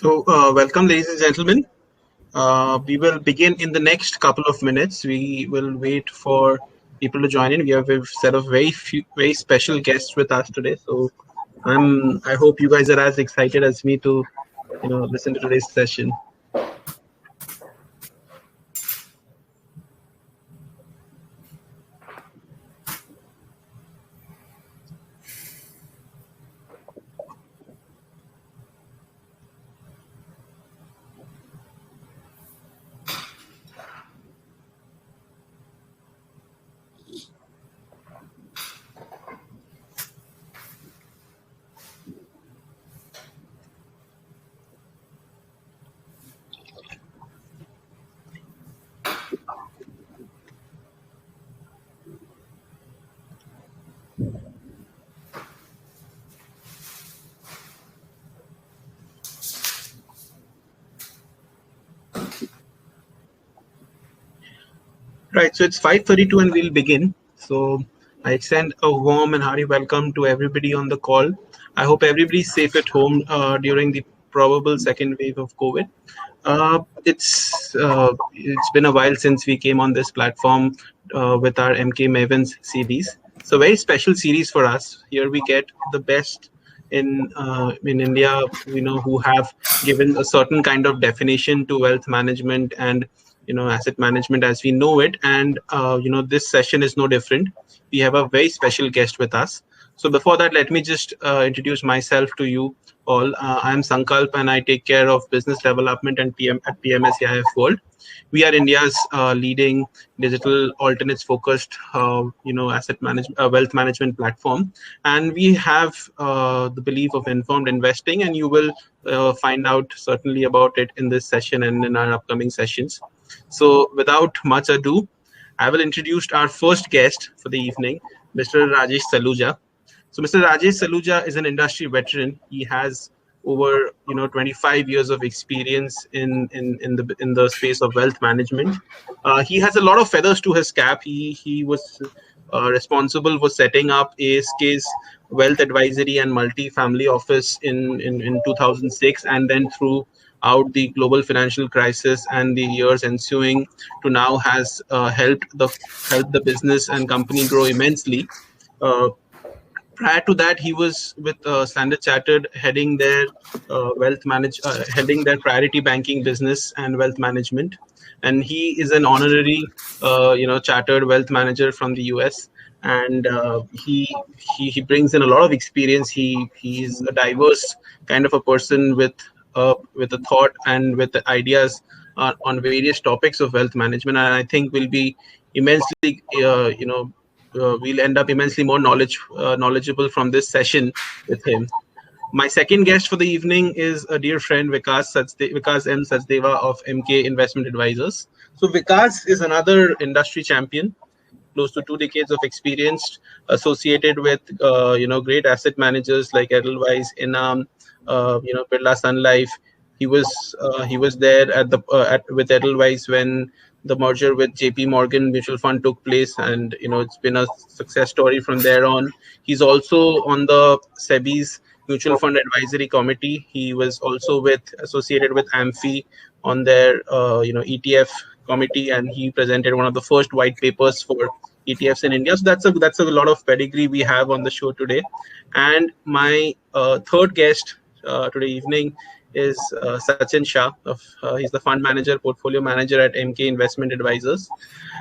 Welcome, ladies and gentlemen. We will begin in the next couple of minutes. We will wait for people to join in. We have a set of very special guests with us today. So, I hope you guys are as excited as me to, listen to today's session. Right, so it's 5:32 and we'll begin. So I extend a warm and hearty welcome to everybody on the call. I hope everybody's safe at home during the probable second wave of COVID. It's been a while since we came on this platform with our Emkay Mavens series. So very special series for us. Here we get the best in India, who have given a certain kind of definition to wealth management and asset management as we know it. And this session is no different. We have a very special guest with us. So before that, let me just introduce myself to you all. I'm Sankalp and I take care of business development and PM at PMSEIF World. We are India's leading digital alternates focused, wealth management platform. And we have the belief of informed investing, and you will find out certainly about it in this session and in our upcoming sessions. So without much ado, I will introduce our first guest for the evening, Mr. Rajesh Saluja. So Mr. Rajesh Saluja is an industry veteran. He has over 25 years of experience in the space of wealth management. He has a lot of feathers to his cap. He was responsible for setting up ASK's wealth advisory and multi-family office in 2006, and then throughout the global financial crisis and the years ensuing to now has helped the business and company grow immensely. Prior to that, he was with Standard Chartered, heading their heading their priority banking business and wealth management. And he is an honorary, chartered wealth manager from the US. And he brings in a lot of experience. He's a diverse kind of a person with a thought and with the ideas on various topics of wealth management. And I think will be immensely, we'll end up immensely more knowledgeable from this session with him. My second guest for the evening is a dear friend, Vikas M. Sachdeva of Emkay Investment Advisors. So Vikas is another industry champion, close to 2 decades of experience associated with great asset managers like Edelweiss, Enam, Birla Sun Life. He was there with Edelweiss when the merger with JP Morgan Mutual Fund took place, and it's been a success story from there on. He's also on the SEBI's Mutual Fund Advisory Committee. He was also associated with AMFI on their ETF committee, and he presented one of the first white papers for ETFs in India. So that's a lot of pedigree we have on the show today. And my third guest today evening is Sachin Shah. He's the fund manager, portfolio manager at Emkay Investment Advisors,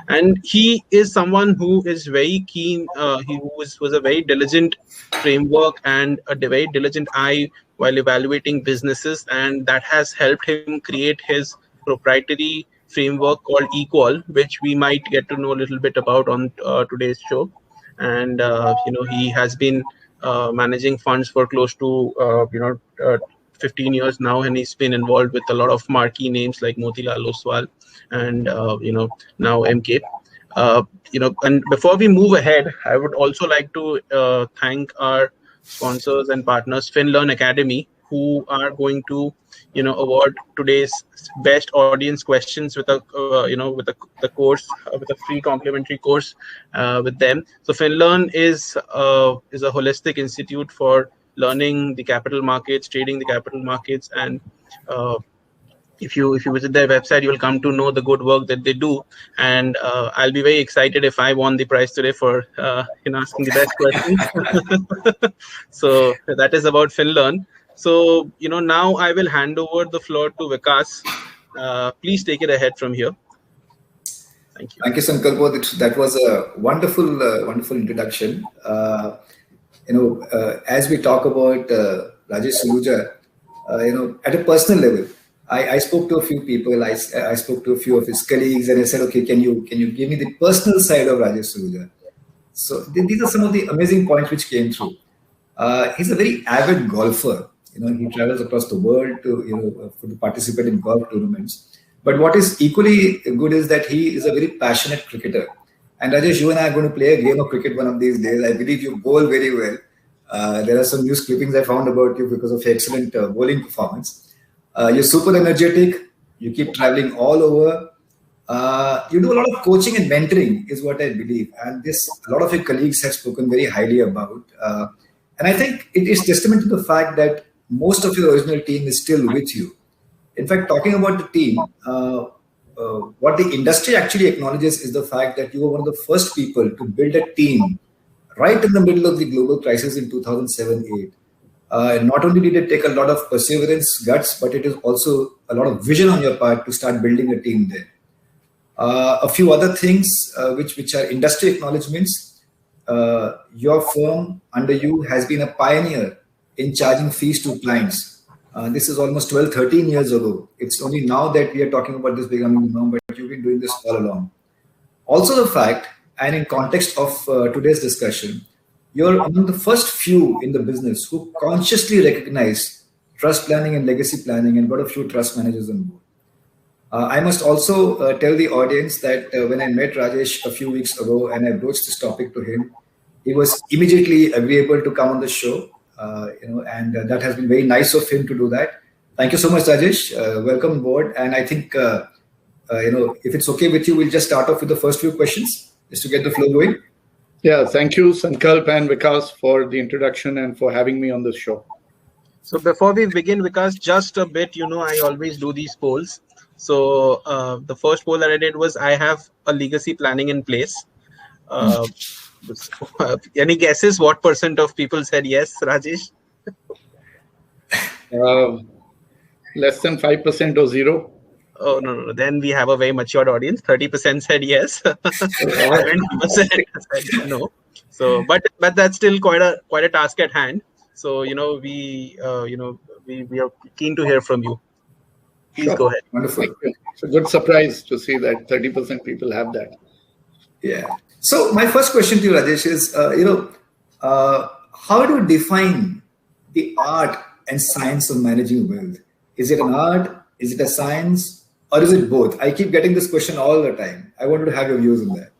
and he is someone who is very keen. He was a very diligent framework and a very diligent eye while evaluating businesses, and that has helped him create his proprietary framework called Equal, which we might get to know a little bit about on today's show. And he has been managing funds for close to 15 years now, and he's been involved with a lot of marquee names like Motilal Oswal and now MK. And before we move ahead, I would also like to thank our sponsors and partners, FinLearn Academy, who are going to award today's best audience questions with the course with a free complimentary course with them. So FinLearn is a holistic institute for learning the capital markets, trading the capital markets, and if you visit their website, you will come to know the good work that they do. And I'll be very excited if I won the prize today for asking the best question. So that is about FinLearn. So now I will hand over the floor to Vikas. Please take it ahead from here. Thank you. Thank you, Sankalpo. That was a wonderful introduction. As we talk about Rajesh Saluja, at a personal level, I spoke to a few people. I spoke to a few of his colleagues, and I said, okay, can you give me the personal side of Rajesh Saluja? So these are some of the amazing points which came through. He's a very avid golfer. He travels across the world to participate in golf tournaments. But what is equally good is that he is a very passionate cricketer. And Rajesh, you and I are going to play a game of cricket one of these days. I believe you bowl very well. There are some news clippings I found about you because of your excellent bowling performance. You're super energetic. You keep traveling all over. You do a lot of coaching and mentoring is what I believe. And a lot of your colleagues have spoken very highly about. And I think it is testament to the fact that most of your original team is still with you. In fact, talking about the team, what the industry actually acknowledges is the fact that you were one of the first people to build a team right in the middle of the global crisis in 2007-8. Not only did it take a lot of perseverance, guts, but it is also a lot of vision on your part to start building a team there. A few other things which are industry acknowledgements. Your firm under you has been a pioneer in charging fees to clients. This is almost 12, 13 years ago. It's only now that we are talking about this becoming the norm, but you've been doing this all along. Also the fact, and in context of today's discussion, you're among the first few in the business who consciously recognize trust planning and legacy planning and got a few trust managers on board. I must also tell the audience that when I met Rajesh a few weeks ago and I broached this topic to him, he was immediately agreeable to come on the show. And that has been very nice of him to do that. Thank you so much, Rajesh. Welcome aboard. And I think, if it's okay with you, we'll just start off with the first few questions just to get the flow going. Yeah, thank you, Sankalp and Vikas, for the introduction and for having me on this show. So before we begin, Vikas, just a bit, I always do these polls. So the first poll that I did was, I have a legacy planning in place. Any guesses what % of people said yes, Rajesh? Less than 5% or 0. Oh, no. Then we have a very matured audience. 30% said yes. 20% said no. So, but that's still quite a task at hand. So, we are keen to hear from you. Please go ahead. Wonderful. It's a good surprise to see that 30% people have that. Yeah. So my first question to you, Rajesh, is, how do you define the art and science of managing wealth? Is it an art? Is it a science? Or is it both? I keep getting this question all the time. I wanted to have your views on that.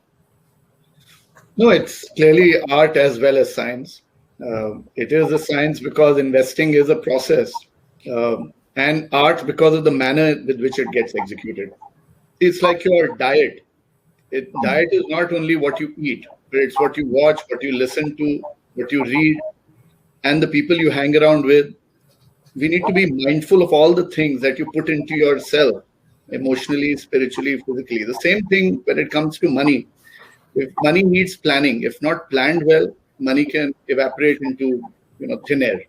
No, it's clearly art as well as science. It is a science because investing is a process, and art because of the manner with which it gets executed. It's like your diet. Diet is not only what you eat, but it's what you watch, what you listen to, what you read, and the people you hang around with. We need to be mindful of all the things that you put into yourself, emotionally, spiritually, physically. The same thing when it comes to money. If money needs planning, if not planned well, money can evaporate into thin air.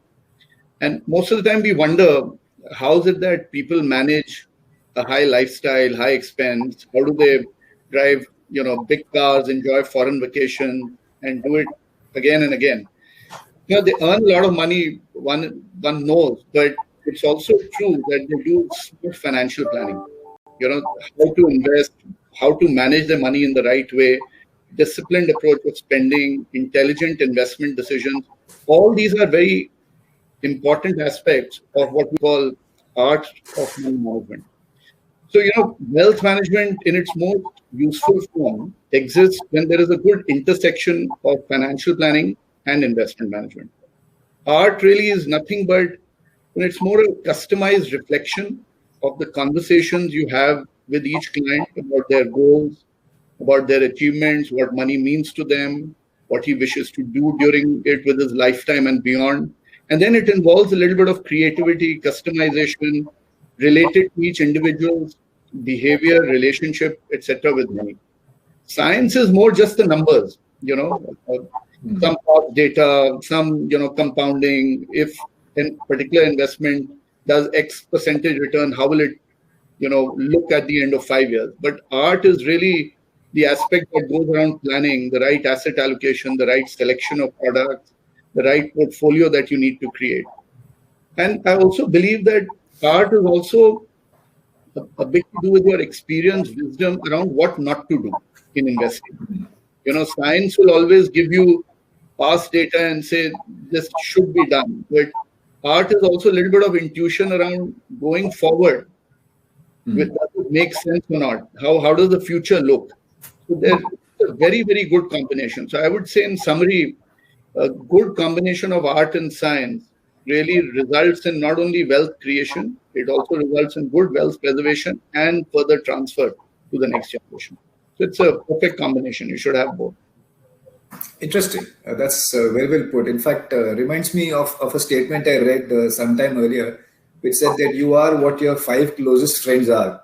And most of the time we wonder, how is it that people manage a high lifestyle, high expense? How do they drive big cars, enjoy foreign vacation, and do it again and again? They earn a lot of money, one knows, but it's also true that they do smart financial planning. How to invest, how to manage their money in the right way, disciplined approach of spending, intelligent investment decisions. All these are very important aspects of what we call art of money management. So, wealth management in its most useful form exists when there is a good intersection of financial planning and investment management. Art really is nothing but when it's more a customized reflection of the conversations you have with each client about their goals, about their achievements, what money means to them, what he wishes to do during it with his lifetime and beyond. And then it involves a little bit of creativity, customization, related to each individual's behavior, relationship, etc. with money. Science is more just the numbers, some cost data, some, compounding. If a particular investment does X percentage return, how will it, look at the end of 5 years? But art is really the aspect that goes around planning, the right asset allocation, the right selection of products, the right portfolio that you need to create. And I also believe that art is also a bit to do with your experience, wisdom around what not to do in investing. Science will always give you past data and say this should be done. But art is also a little bit of intuition around going forward. Does it make sense or not? How does the future look? So there's a very, very good combination. So I would say, in summary, a good combination of art and science really results in not only wealth creation, it also results in good wealth preservation and further transfer to the next generation. So it's a perfect combination. You should have both. Interesting. That's very well put. In fact, reminds me of a statement I read sometime earlier, which said that you are what your 5 closest friends are.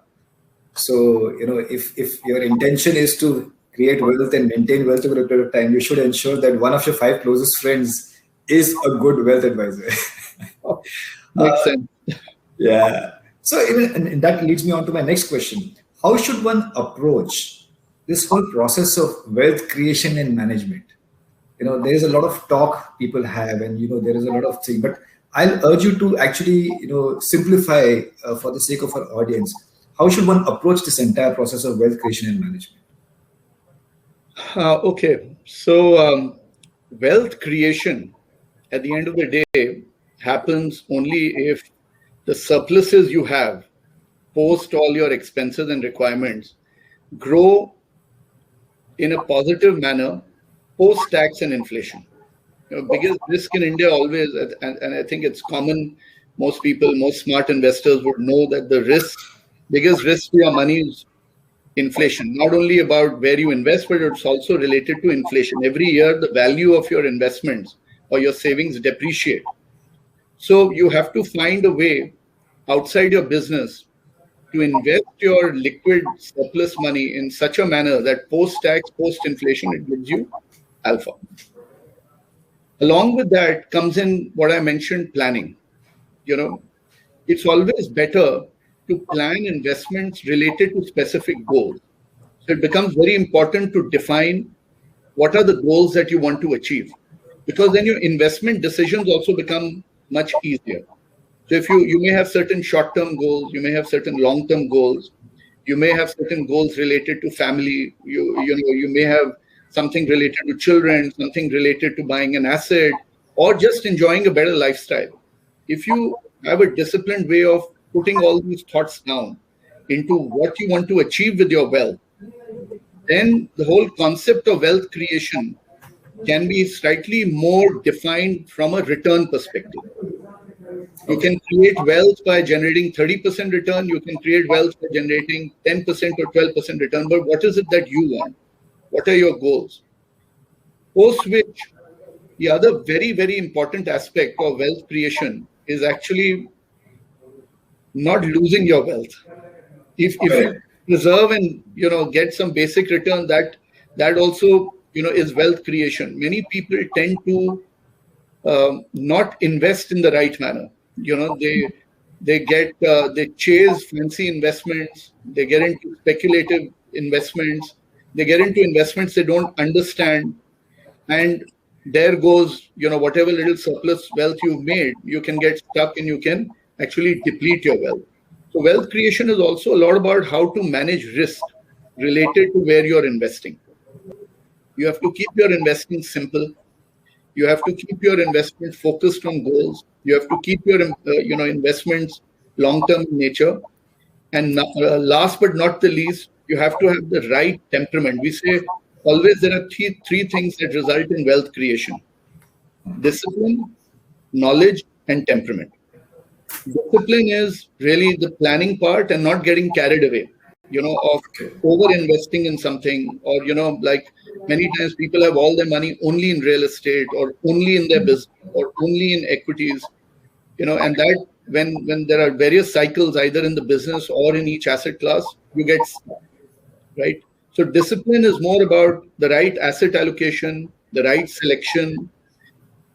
So, if your intention is to create wealth and maintain wealth over a period of time, you should ensure that one of your 5 closest friends is a good wealth advisor. Makes sense. Yeah. So, and that leads me on to my next question. How should one approach this whole process of wealth creation and management? There is a lot of talk people have, and there is a lot of things, but I'll urge you to actually simplify for the sake of our audience. How should one approach this entire process of wealth creation and management? Okay, so wealth creation at the end of the day happens only if the surpluses you have post all your expenses and requirements grow in a positive manner post tax and inflation. Biggest risk in India always, and I think it's common, most people, most smart investors would know that the biggest risk to your money is inflation. Not only about where you invest, but it's also related to inflation. Every year, the value of your investments or your savings depreciate. So you have to find a way outside your business to invest your liquid surplus money in such a manner that post-tax, post-inflation, it gives you alpha. Along with that comes in what I mentioned, planning. It's always better to plan investments related to specific goals. So it becomes very important to define what are the goals that you want to achieve, because then your investment decisions also become much easier. So if you may have certain short-term goals, you may have certain long-term goals, you may have certain goals related to family, you may have something related to children, something related to buying an asset, or just enjoying a better lifestyle. If you have a disciplined way of putting all these thoughts down into what you want to achieve with your wealth, then the whole concept of wealth creation can be slightly more defined from a return perspective. You can create wealth by generating 30% return. You can create wealth by generating 10% or 12% return. But what is it that you want? What are your goals? Post which, the other very, very important aspect of wealth creation is actually not losing your wealth. If you preserve and get some basic return, that also is wealth creation. Many people tend to not invest in the right manner. They chase fancy investments. They get into speculative investments. They get into investments they don't understand, and there goes whatever little surplus wealth you've made. You can get stuck and you can actually deplete your wealth. So wealth creation is also a lot about how to manage risk related to where you're investing. You have to keep your investing simple. You have to keep your investment focused on goals. You have to keep your investments long-term in nature. And last but not the least, you have to have the right temperament. We say always there are three things that result in wealth creation: discipline, knowledge, and temperament. Discipline is really the planning part and not getting carried away, of over investing in something, or, like many times people have all their money only in real estate or only in their business or only in equities. and that when there are various cycles either in the business or in each asset class, you get stuck, right? So discipline is more about the right asset allocation, the right selection,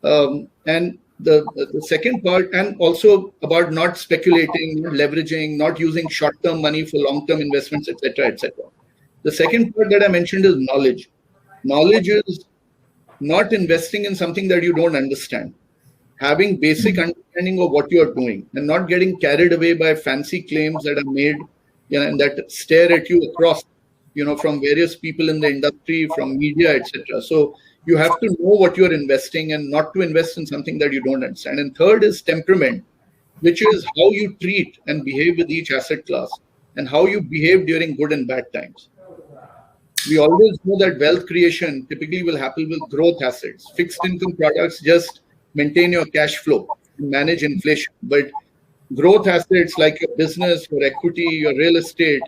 and the second part, and also about not speculating, not leveraging, not using short-term money for long-term investments, etc., etc. The second part that I mentioned is knowledge. Knowledge is not investing in something that you don't understand. Having basic understanding of what you're doing and not getting carried away by fancy claims that are made, and that stare at you across, from various people in the industry, from media, etc. So you have to know what you're investing and not to invest in something that you don't understand. And third is temperament, which is how you treat and behave with each asset class and how you behave during good and bad times. We always know that wealth creation typically will happen with growth assets. Fixed income products just maintain your cash flow and manage inflation. But growth assets like your business, your equity, your real estate,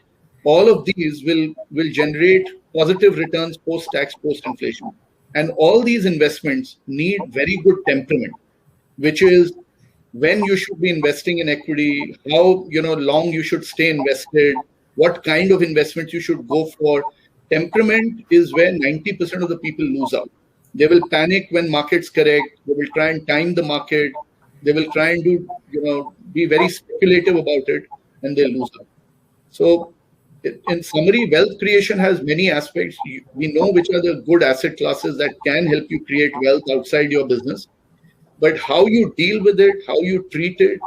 all of these will generate positive returns post-tax, post-inflation. And all these investments need very good temperament, which is when you should be investing in equity, how long you should stay invested, what kind of investments you should go for. Temperament is where 90% of the people lose out. They will panic when markets correct. They will try and time the market. They will try and be very speculative about it, and they lose out. So in summary, wealth creation has many aspects. We know which are the good asset classes that can help you create wealth outside your business. But how you deal with it, how you treat it,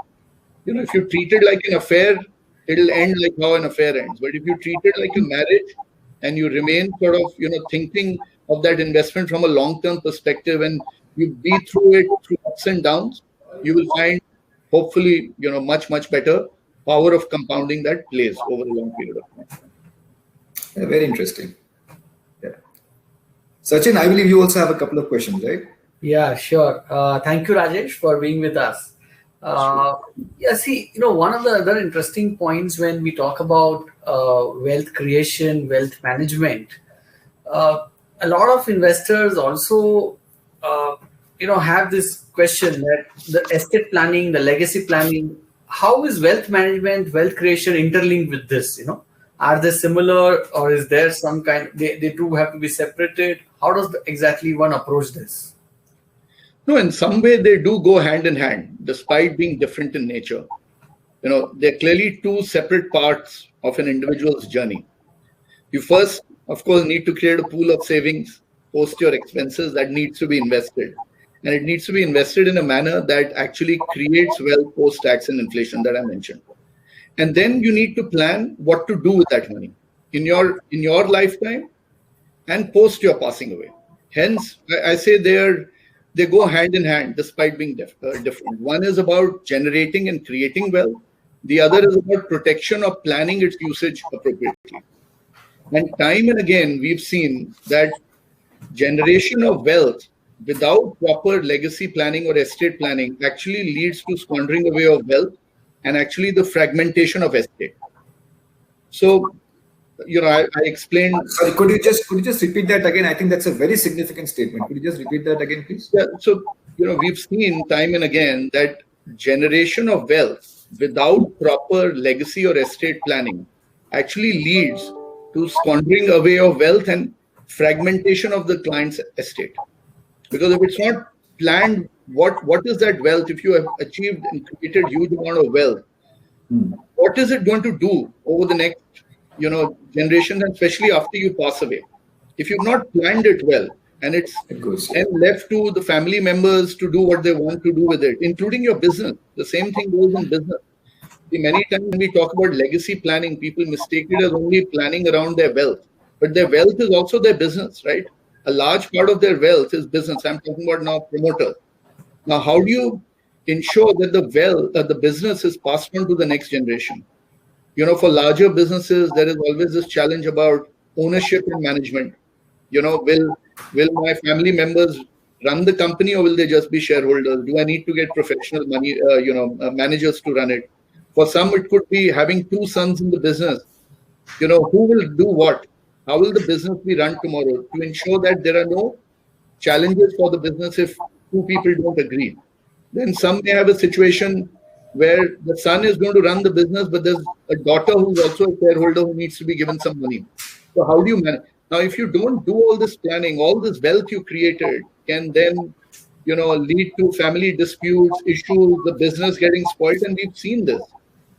if you treat it like an affair, it'll end like how an affair ends. But if you treat it like a marriage and you remain sort of, thinking of that investment from a long-term perspective and you be through it through ups and downs, you will find hopefully, much, much better power of compounding that plays over a long period of time. Yeah, very interesting. Yeah. Sachin, I believe you also have a couple of questions, right? Yeah, sure. Thank you, Rajesh, for being with us. Yeah, see, one of the other interesting points when we talk about wealth creation, wealth management, a lot of investors also, have this question that the estate planning, the legacy planning, how is wealth management, wealth creation interlinked with this? Are they similar, or is there some kind? They two have to be separated. How does exactly one approach this? No, in some way they do go hand in hand, despite being different in nature. They're clearly two separate parts of an individual's journey. You first, of course, need to create a pool of savings, post your expenses that needs to be invested. And it needs to be invested in a manner that actually creates wealth post-tax and inflation that I mentioned. And then you need to plan what to do with that money in your lifetime and post your passing away. Hence, I say they go hand in hand despite being different. One is about generating and creating wealth. The other is about protection or planning its usage appropriately. And time and again, we've seen that generation of wealth without proper legacy planning or estate planning actually leads to squandering away of wealth and actually the fragmentation of estate. So, I explained. Sorry, could you just repeat that again? I think that's a very significant statement. Could you just repeat that again, please? Yeah. So, we've seen time and again that generation of wealth without proper legacy or estate planning actually leads to squandering away of wealth and fragmentation of the client's estate. Because if it's not planned, what is that wealth? If you have achieved and created huge amount of wealth, what is it going to do over the next, generations, and especially after you pass away? If you've not planned it well, and it's left to the family members to do what they want to do with it, including your business. The same thing goes in business. Many times when we talk about legacy planning, people mistake it as only planning around their wealth. But their wealth is also their business, right? A large part of their wealth is business. I'm talking about now promoters. Now, how do you ensure that the business is passed on to the next generation? For larger businesses, there is always this challenge about ownership and management. Will my family members run the company, or will they just be shareholders? Do I need to get professional managers to run it? For some, it could be having two sons in the business. Who will do what? How will the business be run tomorrow to ensure that there are no challenges for the business if two people don't agree? Then some may have a situation where the son is going to run the business, but there's a daughter who's also a shareholder who needs to be given some money. So how do you manage? Now, if you don't do all this planning, all this wealth you created can then, lead to family disputes, issues, the business getting spoiled. And we've seen this.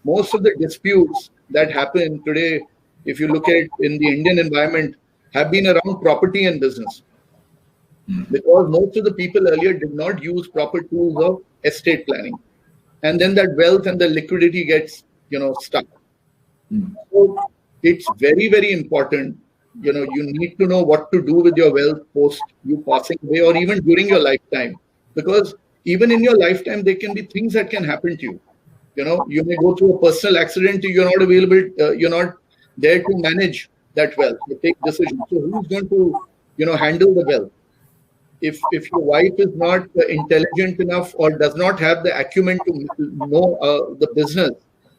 Most of the disputes that happen today, if you look at in the Indian environment, have been around property and business. Because most of the people earlier did not use proper tools of estate planning. And then that wealth and the liquidity gets, stuck. So it's very, very important. You need to know what to do with your wealth post you passing away or even during your lifetime. Because even in your lifetime, there can be things that can happen to you. You may go through a personal accident, you're not available, you're not there to manage that wealth, to take decisions. So who's going to, handle the wealth? If your wife is not intelligent enough or does not have the acumen to know the business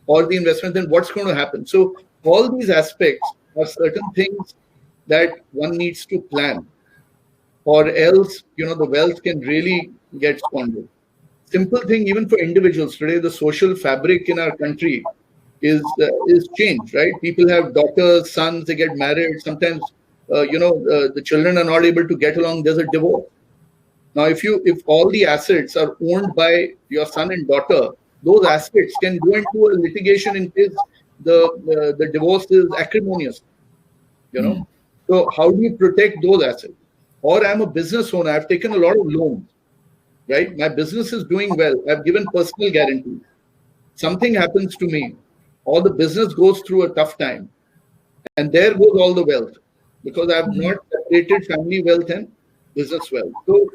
or the investment, then what's going to happen? So all these aspects are certain things that one needs to plan, or else, the wealth can really get squandered. Simple thing, even for individuals today, the social fabric in our country is changed, right? People have daughters, sons, they get married. Sometimes, the children are not able to get along. There's a divorce. Now, if all the assets are owned by your son and daughter, those assets can go into a litigation in case the divorce is acrimonious. So how do you protect those assets? Or I'm a business owner. I've taken a lot of loans, right? My business is doing well. I've given personal guarantees. Something happens to me, or the business goes through a tough time, and there goes all the wealth because I've not separated family wealth and business wealth. So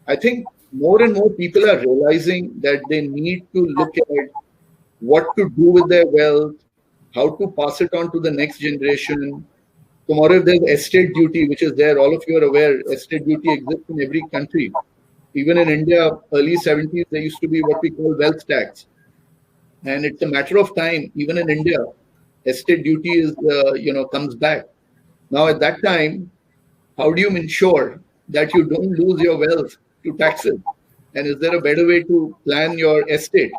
I think more and more people are realizing that they need to look at what to do with their wealth, how to pass it on to the next generation. Tomorrow, if there's estate duty, which is there, all of you are aware, estate duty exists in every country. Even in India, early 70s, there used to be what we call wealth tax. And it's a matter of time, even in India, estate duty is, comes back. Now, at that time, how do you ensure that you don't lose your wealth to taxes? And is there a better way to plan your estate?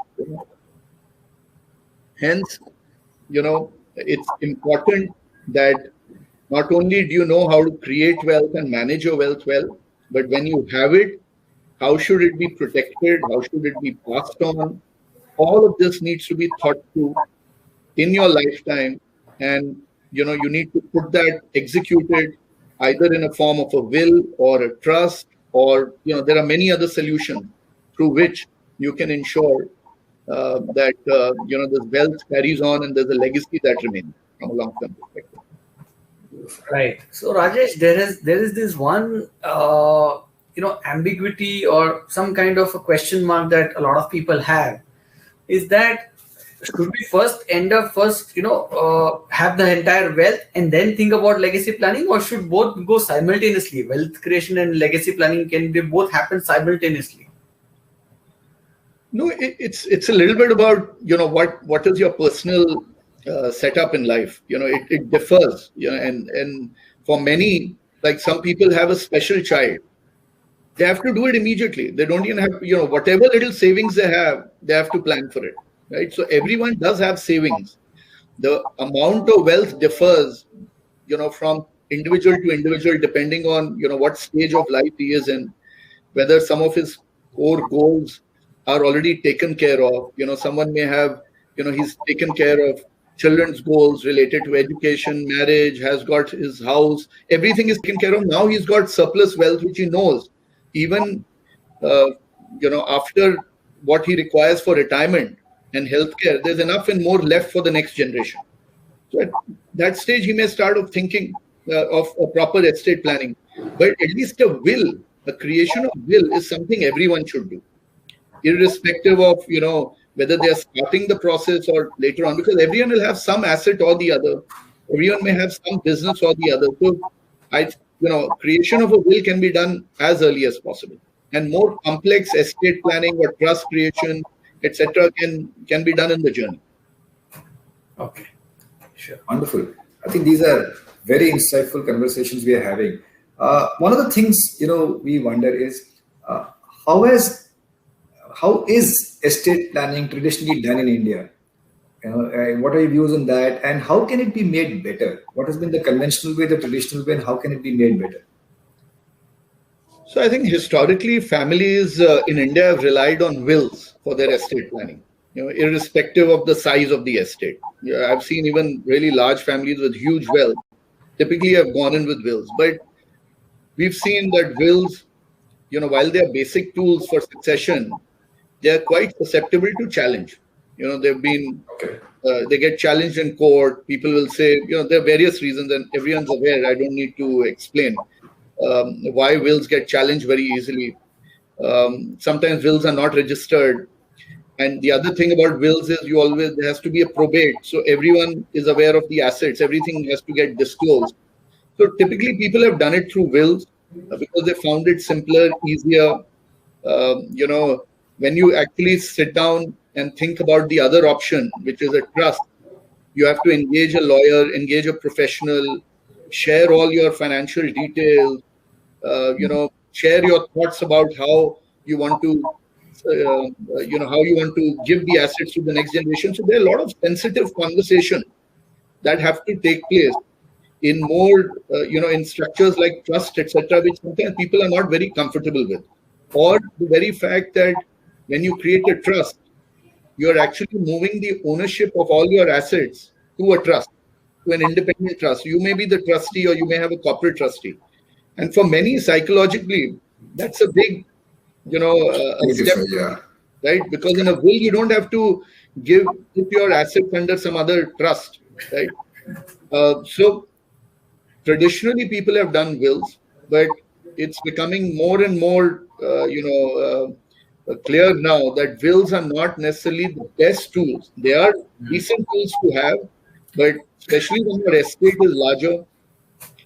Hence, it's important that not only do you know how to create wealth and manage your wealth well, but when you have it, how should it be protected? How should it be passed on? All of this needs to be thought through in your lifetime. And, you need to put that executed either in a form of a will or a trust, or, there are many other solutions through which you can ensure that, this wealth carries on and there's a legacy that remains from a long-term perspective. Right. So Rajesh, there is this one ambiguity or some kind of a question mark that a lot of people have, is that should we have the entire wealth and then think about legacy planning, or should both go simultaneously? Wealth creation and legacy planning, can they both happen simultaneously? No, it's a little bit about what is your personal setup in life. It differs. And for many, like some people have a special child, they have to do it immediately. They don't even have whatever little savings they have to plan for it, right? So everyone does have savings. The amount of wealth differs, from individual to individual, depending on what stage of life he is in, whether some of his core goals are already taken care of. Someone may have, he's taken care of children's goals related to education, marriage, has got his house, everything is taken care of. Now he's got surplus wealth, which he knows, even, after what he requires for retirement and healthcare, there's enough and more left for the next generation. So at that stage, he may start thinking of a proper estate planning. But at least a creation of will is something everyone should do, irrespective of, whether they are starting the process or later on, because everyone will have some asset or the other. Everyone may have some business or the other. So creation of a will can be done as early as possible. And more complex estate planning or trust creation, etc., can be done in the journey. Okay, sure. Wonderful. I think these are very insightful conversations we are having. One of the things we wonder is how has how is estate planning traditionally done in India? What are your views on that, and how can it be made better? What has been the conventional way, the traditional way, and how can it be made better? So I think historically families in India have relied on wills for their estate planning, irrespective of the size of the estate. I've seen even really large families with huge wealth typically have gone in with wills. But we've seen that wills, while they are basic tools for succession, they are quite susceptible to challenge. They've been, they get challenged in court. People will say, there are various reasons, and everyone's aware. I don't need to explain why wills get challenged very easily. Sometimes wills are not registered. And the other thing about wills is there has to be a probate. So everyone is aware of the assets. Everything has to get disclosed. So typically people have done it through wills because they found it simpler, easier. When you actually sit down and think about the other option, which is a trust, you have to engage a lawyer, engage a professional, share all your financial details, share your thoughts about how you want to, how you want to give the assets to the next generation. So there are a lot of sensitive conversations that have to take place in more, in structures like trust, etc., which sometimes people are not very comfortable with. Or the very fact that when you create a trust, you're actually moving the ownership of all your assets to a trust, to an independent trust. You may be the trustee or you may have a corporate trustee. And for many, psychologically, that's a big, a step, right? Because in a will, you don't have to put your assets under some other trust, right? So traditionally, people have done wills, but it's becoming more and more, clear now that wills are not necessarily the best tools. They are decent tools to have, but especially when your estate is larger,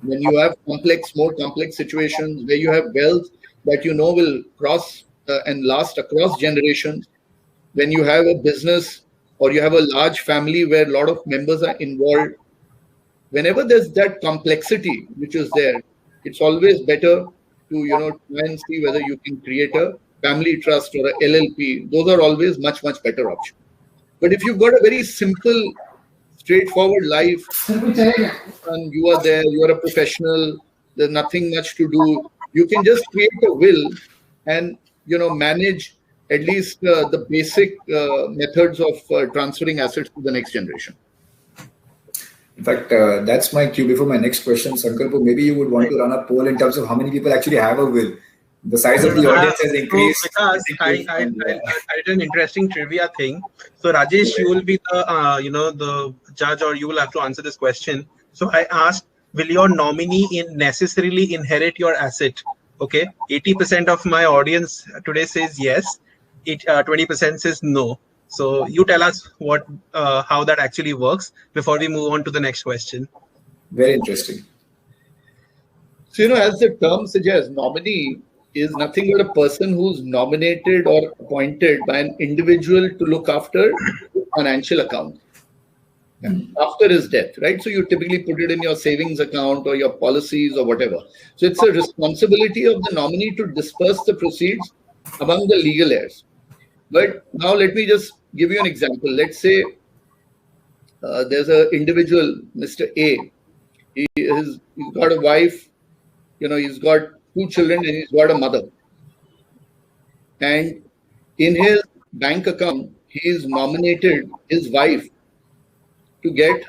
when you have more complex situations where you have wealth that will cross and last across generations, when you have a business or you have a large family where a lot of members are involved, whenever there's that complexity which is there, it's always better to try and see whether you can create a family trust or a LLP. Those are always much, much better options. But if you've got a very simple, straightforward life, and you are there, you are a professional, there's nothing much to do, you can just create a will and manage at least the basic methods of transferring assets to the next generation. In fact, that's my cue before my next question. Sankalpo, maybe you would want to run a poll in terms of how many people actually have a will. The size of the audience has increased. Because I did an interesting trivia thing. So Rajesh, you will be the the judge, or you will have to answer this question. So I asked, will your nominee necessarily inherit your asset? Okay, 80% of my audience today says yes. 20% says no. So you tell us how that actually works before we move on to the next question. Very interesting. So as the term suggests, nominee is nothing but a person who's nominated or appointed by an individual to look after financial account after his death, right? So you typically put it in your savings account or your policies or whatever. So it's a responsibility of the nominee to disperse the proceeds among the legal heirs. But now let me just give you an example. Let's say there's an individual, Mr. A. He's got a wife, he's got 2 children and he's got a mother. And in his bank account, he's nominated his wife to get,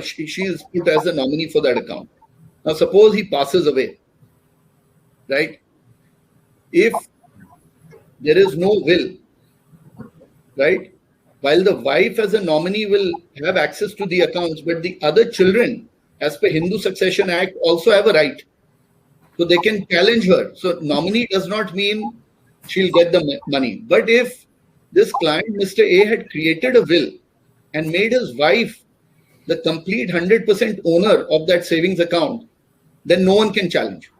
she is put as the nominee for that account. Now, suppose he passes away, right? If there is no will, right? While the wife as a nominee will have access to the accounts, but the other children, as per Hindu Succession Act, also have a right. So they can challenge her. So nominee does not mean she'll get the money. But if this client, Mr. A, had created a will and made his wife the complete 100% owner of that savings account, then no one can challenge.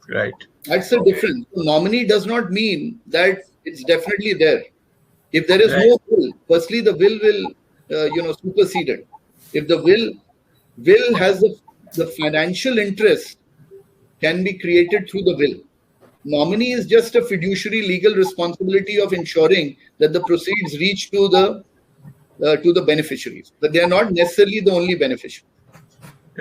Right. That's the difference. So nominee does not mean that it's definitely there. If there is no will, firstly, the will will, supersede it. If the will has the financial interest can be created through the will. nominee is just a fiduciary legal responsibility of ensuring that the proceeds reach to the beneficiaries, but they are not necessarily the only beneficiary.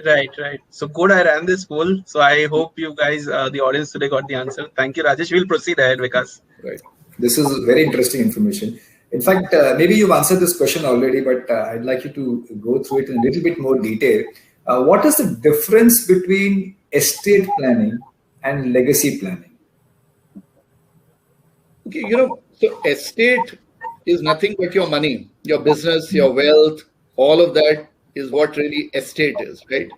Right, right. So good, I ran this poll. So I hope you guys, the audience today, got the answer. Thank you, Rajesh. We'll proceed ahead, Vikas. Right. This is very interesting information. In fact, maybe you've answered this question already, but I'd like you to go through it in a little bit more detail. What is the difference between estate planning and legacy planning? Okay, so estate is nothing but your money, your business, your wealth, all of that is what really estate is, right?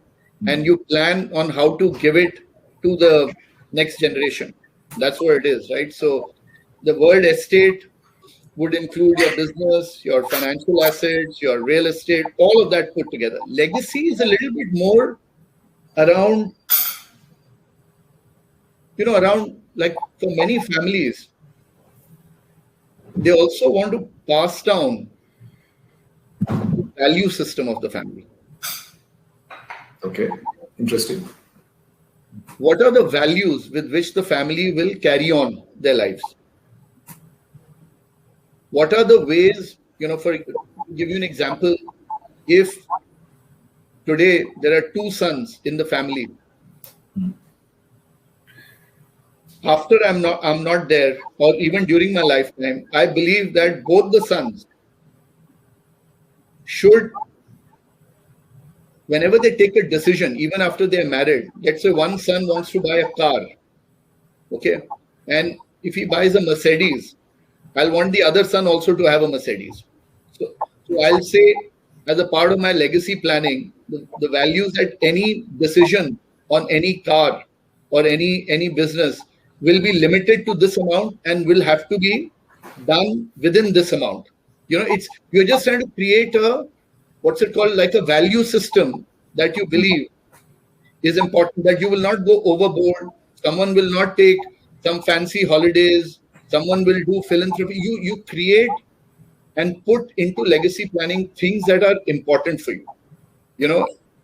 And you plan on how to give it to the next generation. That's what it is, right? So the word estate would include your business, your financial assets, your real estate, all of that put together. Legacy is a little bit more around, around like for many families, they also want to pass down the value system of the family. Okay, interesting. What are the values with which the family will carry on their lives? What are the ways, for give you an example, if today there are two sons in the family, after I'm not there, or even during my lifetime, I believe that both the sons should, whenever they take a decision, even after they're married, let's say one son wants to buy a car, okay, and if he buys a Mercedes, I'll want the other son also to have a Mercedes. So I'll say, as a part of my legacy planning, the values that any decision on any car or any business will be limited to this amount and will have to be done within this amount. You're just trying to create like a value system that you believe is important, that you will not go overboard. Someone will not take some fancy holidays. Someone will do philanthropy. You create and put into legacy planning things that are important for you.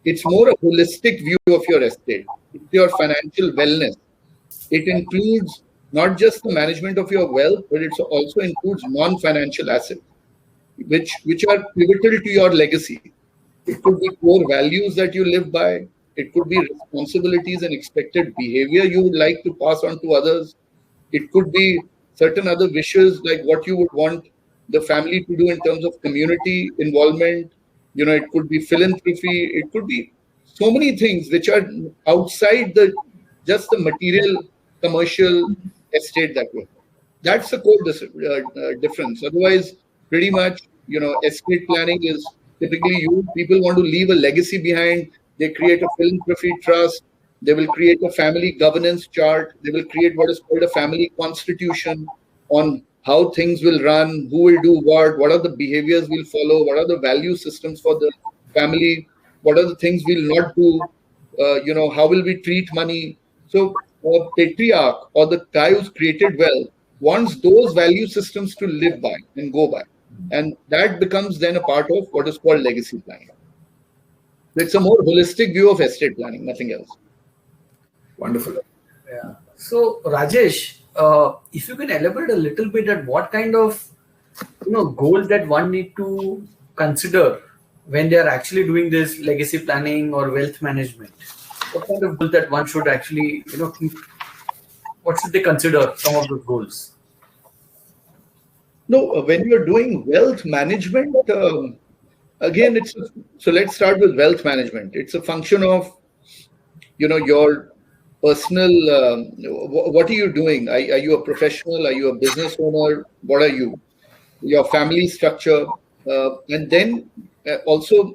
It's more a holistic view of your estate. It's your financial wellness. It includes not just the management of your wealth, but it also includes non-financial assets, which are pivotal to your legacy. It could be core values that you live by. It could be responsibilities and expected behavior you would like to pass on to others. It could be certain other wishes, like what you would want the family to do in terms of community involvement. It could be philanthropy. It could be so many things which are outside just the material commercial estate that way. That's the core difference. Otherwise, pretty much, estate planning is typically people want to leave a legacy behind. They create a philanthropy trust. They will create a family governance chart. They will create what is called a family constitution on how things will run, who will do what are the behaviors we'll follow, what are the value systems for the family, what are the things we'll not do, how will we treat money. So a patriarch or the guy who's created wealth wants those value systems to live by and go by. And that becomes then a part of what is called legacy planning. It's a more holistic view of estate planning, nothing else. Wonderful. Yeah. So Rajesh, if you can elaborate a little bit at what kind of goals that one need to consider when they are actually doing this legacy planning or wealth management. What kind of goals that one should actually what should they consider some of those goals? No, when you're doing wealth management, again, so let's start with wealth management. It's a function of your personal, what are you doing? Are you a professional? Are you a business owner? What are you? Your family structure. And then also,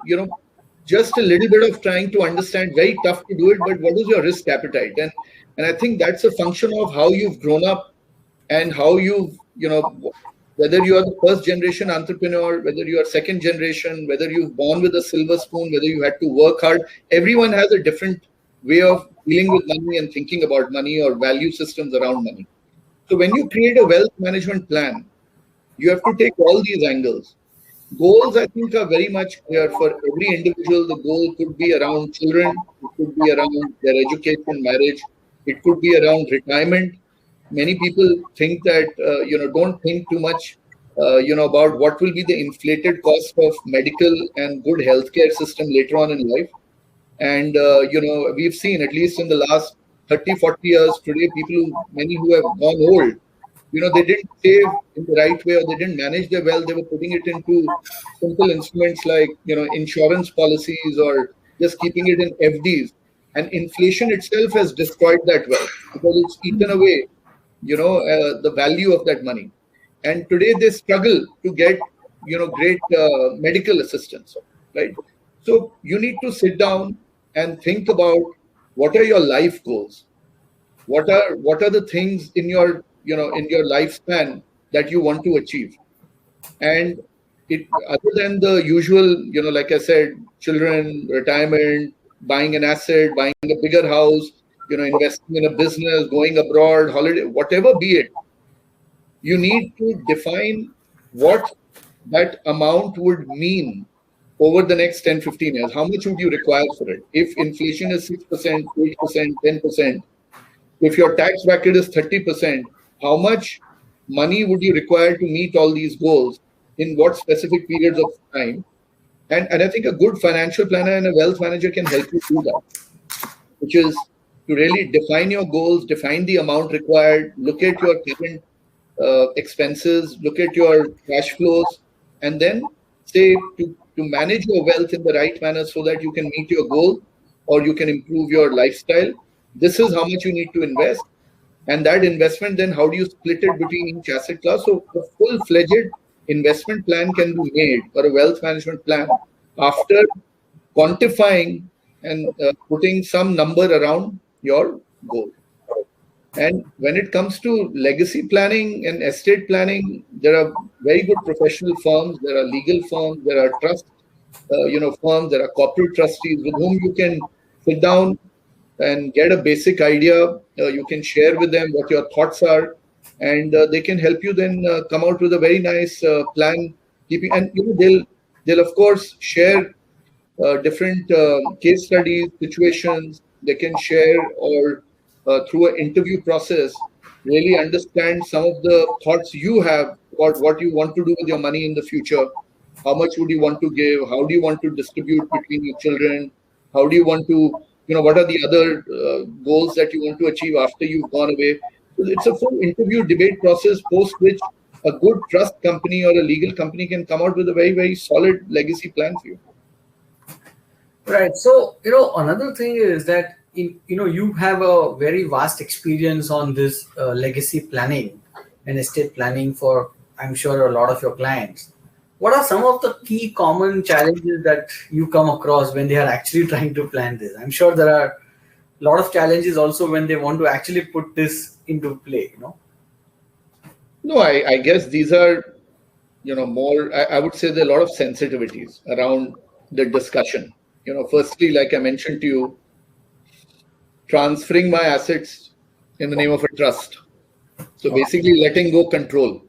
just a little bit of trying to understand, very tough to do it, but what is your risk appetite? And I think that's a function of how you've grown up and how you've, whether you are the first generation entrepreneur, whether you are second generation, whether you've born with a silver spoon, whether you had to work hard. Everyone has a different way of dealing with money and thinking about money or value systems around money. So when you create a wealth management plan, you have to take all these angles. Goals, I think, are very much clear for every individual. The goal could be around children. It could be around their education, marriage. It could be around retirement. many people think that, don't think too much, about what will be the inflated cost of medical and good healthcare system later on in life. And, we've seen, at least in the last 30, 40 years, today, many who have gone old, they didn't save in the right way, or they didn't manage their wealth. They were putting it into simple instruments like, insurance policies, or just keeping it in FDs. And inflation itself has destroyed that wealth because it's eaten away, the value of that money. And today they struggle to get, great medical assistance, right? So you need to sit down and think about what are your life goals, what are the things in your lifespan that you want to achieve. And it, other than the usual, like I said, children, retirement, buying an asset, buying a bigger house, investing in a business, going abroad, holiday, whatever be it, you need to define what that amount would mean over the next 10, 15 years. How much would you require for it? If inflation is 6%, 8%, 10%, if your tax bracket is 30%, how much money would you require to meet all these goals in what specific periods of time? And I think a good financial planner and a wealth manager can help you do that, which is to really define your goals, define the amount required, look at your current expenses, look at your cash flows, and then say to manage your wealth in the right manner so that you can meet your goal or you can improve your lifestyle. This is how much you need to invest. And that investment, then how do you split it between each asset class? So a full-fledged investment plan can be made, or a wealth management plan, after quantifying and putting some number around your goal. And when it comes to legacy planning and estate planning, there are very good professional firms, there are legal firms, there are trust firms, there are corporate trustees with whom you can sit down and get a basic idea. You can share with them what your thoughts are, and they can help you then come out with a very nice plan. And they'll of course share different case studies, situations. They can share, or through an interview process, really understand some of the thoughts you have about what you want to do with your money in the future. How much would you want to give? How do you want to distribute between your children? How do you want to, what are the other goals that you want to achieve after you've gone away? So it's a full interview debate process, post which a good trust company or a legal company can come out with a very, very solid legacy plan for you. Right. So, another thing is that, you have a very vast experience on this legacy planning and estate planning for, I'm sure, a lot of your clients. What are some of the key common challenges that you come across when they are actually trying to plan this? I'm sure there are a lot of challenges also when they want to actually put this into play, No, I guess these are, more, I would say there are a lot of sensitivities around the discussion. Firstly, like I mentioned to you, transferring my assets in the name of a trust. So basically letting go control.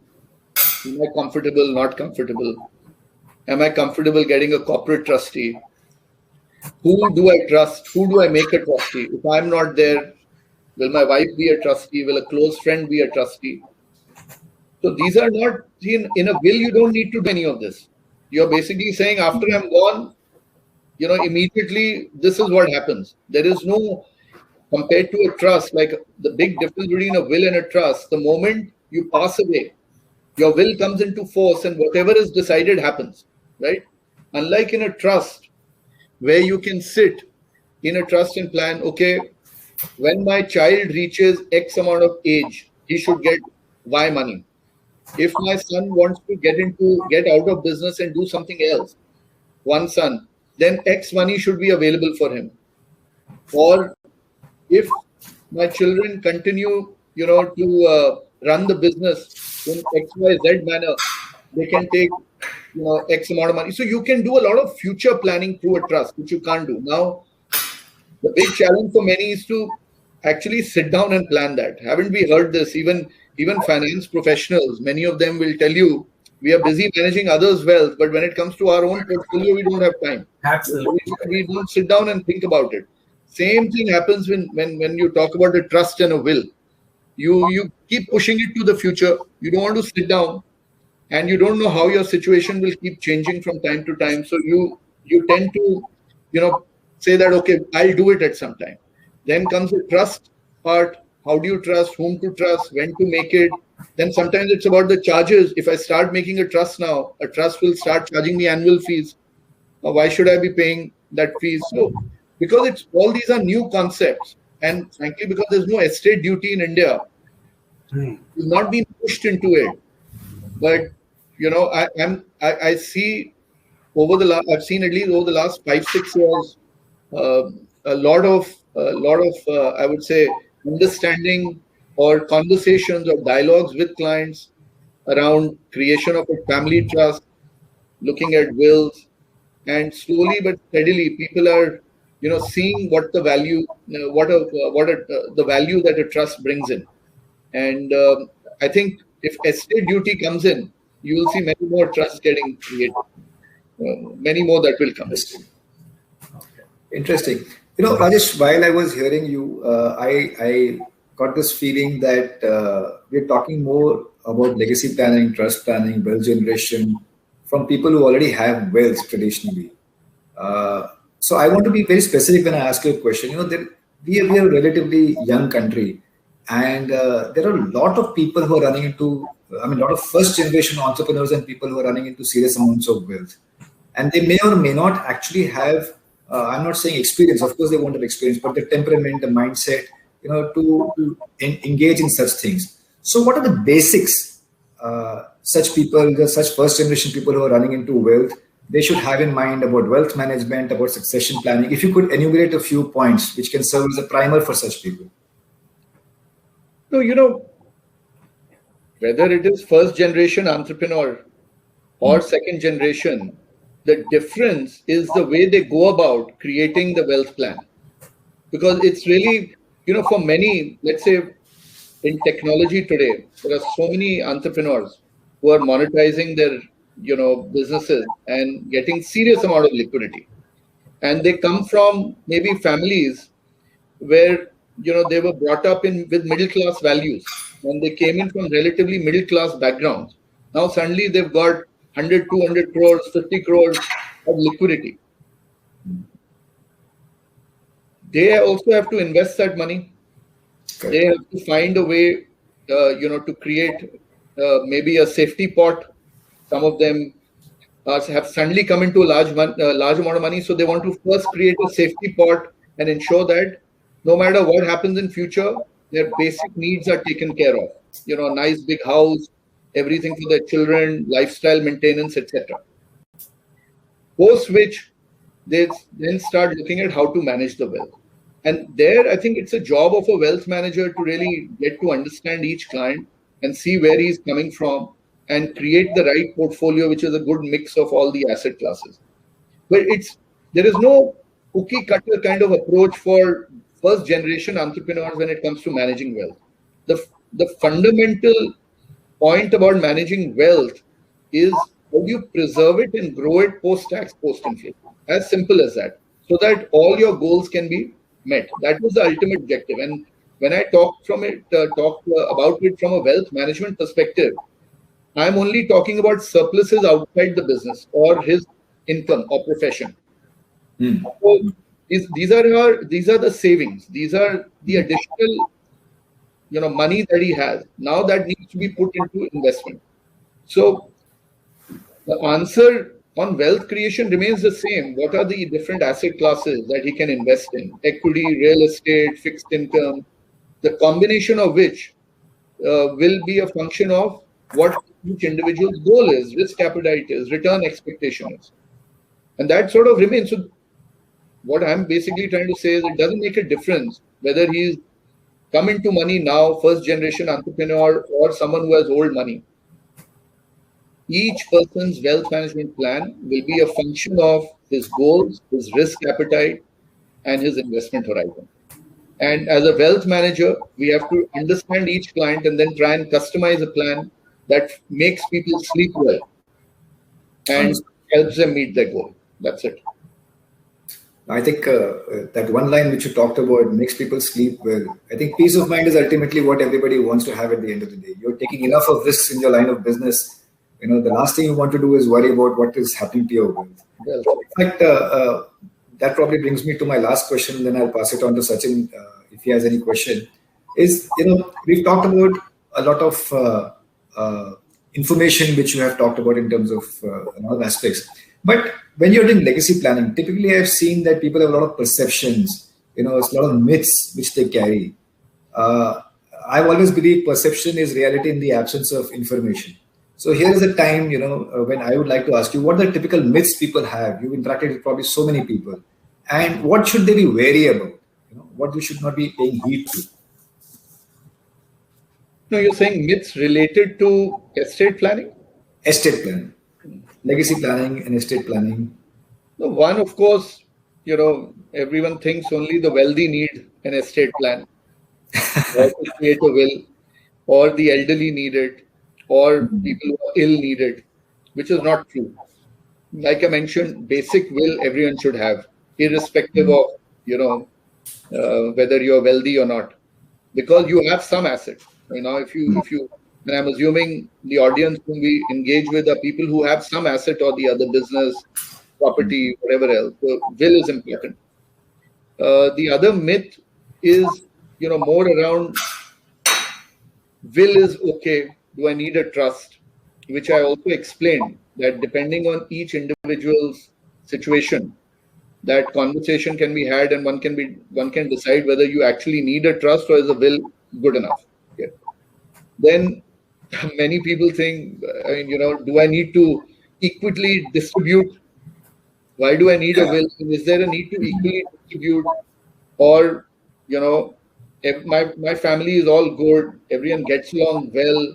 Am I comfortable, not comfortable? Am I comfortable getting a corporate trustee? Who do I trust? Who do I make a trustee? If I'm not there, will my wife be a trustee? Will a close friend be a trustee? So these are not, in a will, you don't need to do any of this. You're basically saying, after I'm gone, immediately this is what happens. There is no, compared to a trust, like the big difference between a will and a trust, the moment you pass away, your will comes into force and whatever is decided happens, right? Unlike in a trust, where you can sit in a trust and plan, okay, when my child reaches X amount of age, he should get Y money. If my son wants to get out of business and do something else, one son, then X money should be available for him. Or if my children continue, to run the business in XYZ manner, they can take, X amount of money. So you can do a lot of future planning through a trust, which you can't do. Now, the big challenge for many is to actually sit down and plan that. Haven't we heard this? Even finance professionals, many of them will tell you, we are busy managing others' wealth, but when it comes to our own portfolio, we don't have time. Absolutely. We don't sit down and think about it. Same thing happens when you talk about a trust and a will. You keep pushing it to the future. You don't want to sit down, and you don't know how your situation will keep changing from time to time. So you tend to, say that, okay, I'll do it at some time. Then comes the trust part. How do you trust? Whom to trust? When to make it? Then sometimes it's about the charges. If I start making a trust now, a trust will start charging me annual fees. Why should I be paying that fees? So, because all these are new concepts, and frankly, because there's no estate duty in India, we've not been pushed into it. But I see I've seen at least over the last 5-6 years a lot of I would say understanding or conversations or dialogues with clients around creation of a family trust, looking at wills, and slowly but steadily people are seeing what the value the value that a trust brings in. And I think if estate duty comes in, you will see many more trusts getting created, many more that will come. Interesting. Rajesh, while I was hearing you, I got this feeling that we're talking more about legacy planning, trust planning, wealth generation from people who already have wealth traditionally. So I want to be very specific when I ask you a question. We are a relatively young country, and there are a lot of people who are running into, a lot of first generation entrepreneurs and people who are running into serious amounts of wealth. And they may or may not actually have, I'm not saying experience, of course they won't have experience, but the temperament, the mindset, to engage in such things. So what are the basics such people, such first generation people who are running into wealth, they should have in mind about wealth management, about succession planning? If you could enumerate a few points which can serve as a primer for such people. No, whether it is first generation entrepreneur or second generation, the difference is the way they go about creating the wealth plan. Because it's really, for many, let's say in technology today, there are so many entrepreneurs who are monetizing their, businesses and getting serious amount of liquidity. And they come from maybe families where, they were brought up with middle class values, and they came in from relatively middle class backgrounds. Now suddenly they've got 100, 200 crores, 50 crores of liquidity. They also have to invest that money. Okay. They have to find a way, to create maybe a safety pot. Some of them have suddenly come into a large amount of money, so they want to first create a safety pot and ensure that no matter what happens in future, their basic needs are taken care of. A nice big house, everything for their children, lifestyle maintenance, etc. Post which they then start looking at how to manage the wealth. And there, I think it's a job of a wealth manager to really get to understand each client and see where he's coming from and create the right portfolio, which is a good mix of all the asset classes. But there is no cookie cutter kind of approach for first generation entrepreneurs when it comes to managing wealth. The fundamental point about managing wealth is how do you preserve it and grow it post-tax, post-inflation. As simple as that. So that all your goals can be met. That was the ultimate objective. And when I talk about it from a wealth management perspective, I'm only talking about surpluses outside the business or his income or profession. So these are the savings. These are the additional money that he has. Now that needs to be put into investment. So the answer on wealth creation remains the same. What are the different asset classes that he can invest in? Equity, real estate, fixed income, the combination of which will be a function of what each individual's goal is, risk appetite is, return expectation is. And that sort of remains. So what I'm basically trying to say is it doesn't make a difference whether he's come into money now, first generation entrepreneur, or someone who has old money. Each person's wealth management plan will be a function of his goals, his risk appetite, and his investment horizon. And as a wealth manager, we have to understand each client and then try and customize a plan that makes people sleep well and helps them meet their goal. That's it. I think that one line which you talked about makes people sleep well. I think peace of mind is ultimately what everybody wants to have at the end of the day. You're taking enough of risks in your line of business. The last thing you want to do is worry about what is happening to your wealth. Well, In fact, that probably brings me to my last question. Then I'll pass it on to Sachin if he has any question. We've talked about a lot of information which you have talked about in terms of all aspects. But when you're doing legacy planning, typically I've seen that people have a lot of perceptions. It's a lot of myths which they carry. I've always believed perception is reality in the absence of information. So here is a time, when I would like to ask you, what are the typical myths people have? You've interacted with probably so many people, and what should they be wary about? What we should not be paying heed to. no, you're saying myths related to estate planning? Estate planning, legacy planning, and estate planning. No, one, of course, everyone thinks only the wealthy need an estate plan or to create a will, or the elderly need it, or people who are ill need it, which is not true. Like I mentioned, basic will everyone should have, irrespective of whether you're wealthy or not, because you have some asset. If you, and I'm assuming the audience whom we engage with are people who have some asset or the other, business, property, whatever else. So will is important. The other myth is more around will is okay. Do I need a trust? Which I also explained that depending on each individual's situation, that conversation can be had, and one can decide whether you actually need a trust or is a will good enough. Okay. Then many people think, do I need to equally distribute? Why do I need a will? Is there a need to equally distribute? Or, my family is all good, everyone gets along well,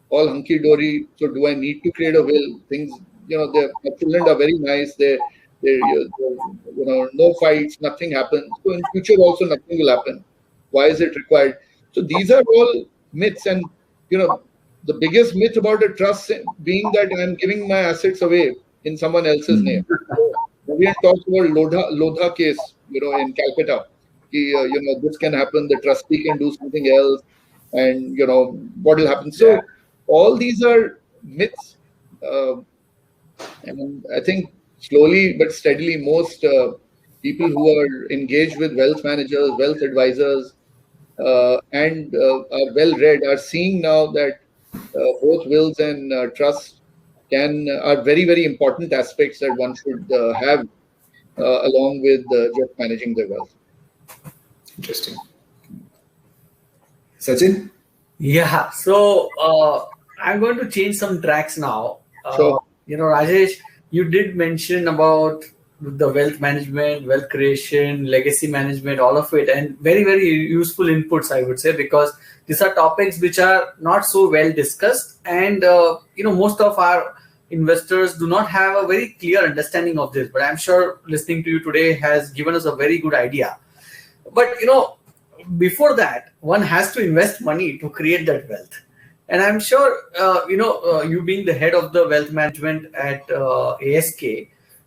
all hunky-dory, so do I need to create a will? Things, my children are very nice, they no fights, nothing happens. So in future also nothing will happen. Why is it required? So these are all myths, and the biggest myth about a trust being that I'm giving my assets away in someone else's name. Everyone talks about Lodha case, in Calcutta. This can happen, the trustee can do something else, and what will happen. So all these are myths, and I think slowly but steadily most people who are engaged with wealth managers, wealth advisors, and are well read are seeing now that both wills and trusts are very, very important aspects that one should have along with just managing their wealth. Interesting. Sachin? Yeah, so I'm going to change some tracks now. Sure. Rajesh, you did mention about the wealth management, wealth creation, legacy management, all of it, and very, very useful inputs, I would say, because these are topics which are not so well discussed, and most of our investors do not have a very clear understanding of this. But I'm sure listening to you today has given us a very good idea. But before that, one has to invest money to create that wealth. And I'm sure, you being the head of the wealth management at ASK,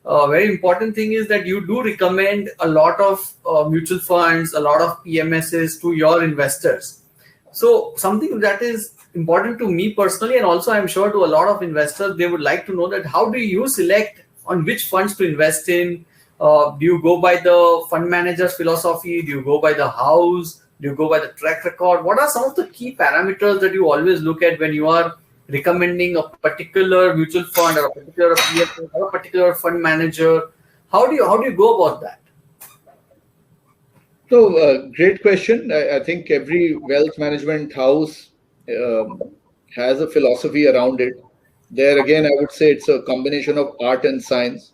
very important thing is that you do recommend a lot of mutual funds, a lot of PMSs to your investors. So something that is important to me personally, and also I'm sure to a lot of investors, they would like to know that how do you select on which funds to invest in? Do you go by the fund manager's philosophy? Do you go by the house? Do you go by the track record? What are some of the key parameters that you always look at when you are recommending a particular mutual fund or a particular PFA or a particular fund manager? How do you go about that? So, great question. I think every wealth management house has a philosophy around it. There again, I would say it's a combination of art and science.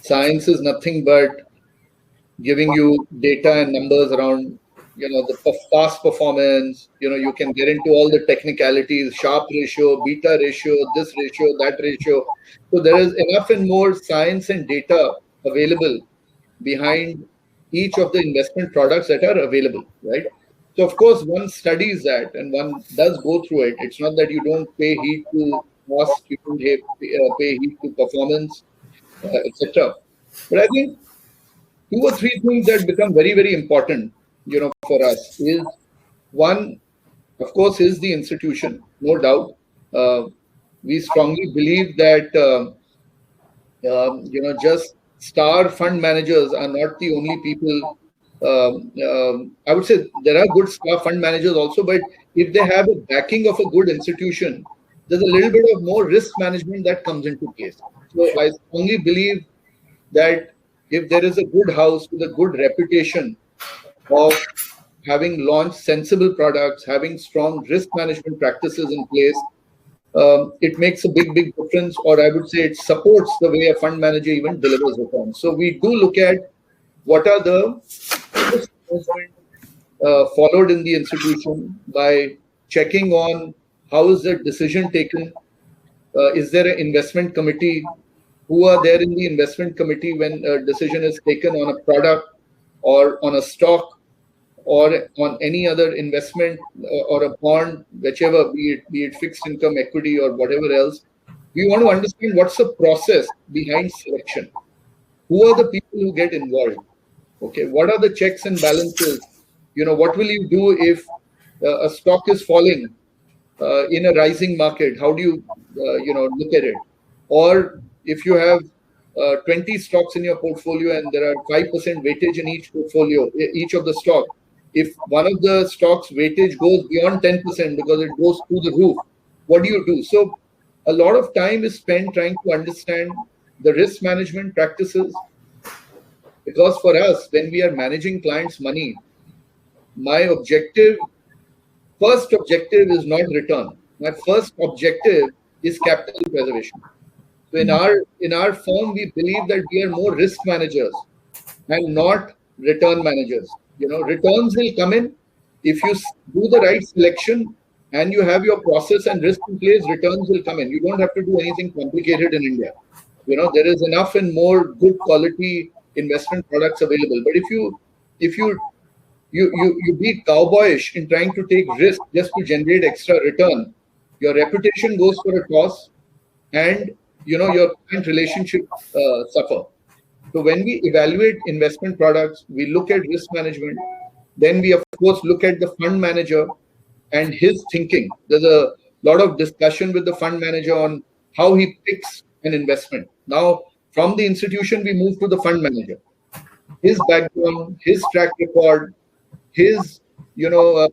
Science is nothing but giving you data and numbers around, the past performance. You can get into all the technicalities, Sharpe ratio, beta ratio, this ratio, that ratio. So there is enough and more science and data available behind each of the investment products that are available, right? So of course, one studies that and one does go through it. It's not that you don't pay heed to cost, you don't pay heed to performance, etc. But I think two or three things that become very, very important, for us is one, of course, is the institution, no doubt. We strongly believe that, just star fund managers are not the only people. I would say there are good star fund managers also, but if they have a backing of a good institution, there's a little bit of more risk management that comes into place. So I strongly believe that if there is a good house with a good reputation of having launched sensible products, having strong risk management practices in place, it makes a big, big difference, or I would say it supports the way a fund manager even delivers returns. So we do look at what are the risk management followed in the institution by checking on how is the decision taken. Is there an investment committee? Who are there in the investment committee when a decision is taken on a product or on a stock or on any other investment or a bond, whichever, be it fixed income, equity, or whatever else? We want to understand what's the process behind selection. Who are the people who get involved? Okay, what are the checks and balances? What will you do if a stock is falling in a rising market? How do you, look at it? Or if you have 20 stocks in your portfolio and there are 5% weightage in each portfolio, each of the stock, if one of the stocks weightage goes beyond 10% because it goes through the roof, what do you do? So a lot of time is spent trying to understand the risk management practices. Because for us, when we are managing clients' money, my first objective is not return. My first objective is capital preservation. So in our firm, we believe that we are more risk managers and not return managers. Returns will come in if you do the right selection and you have your process and risk in place. Returns will come in. You don't have to do anything complicated in India. There is enough and more good quality investment products available. But if you be cowboyish in trying to take risk just to generate extra return, your reputation goes for a toss, and your client relationship suffer. So when we evaluate investment products, we look at risk management. Then we, of course, look at the fund manager and his thinking. There's a lot of discussion with the fund manager on how he picks an investment. Now, from the institution, we move to the fund manager. His background, his track record, his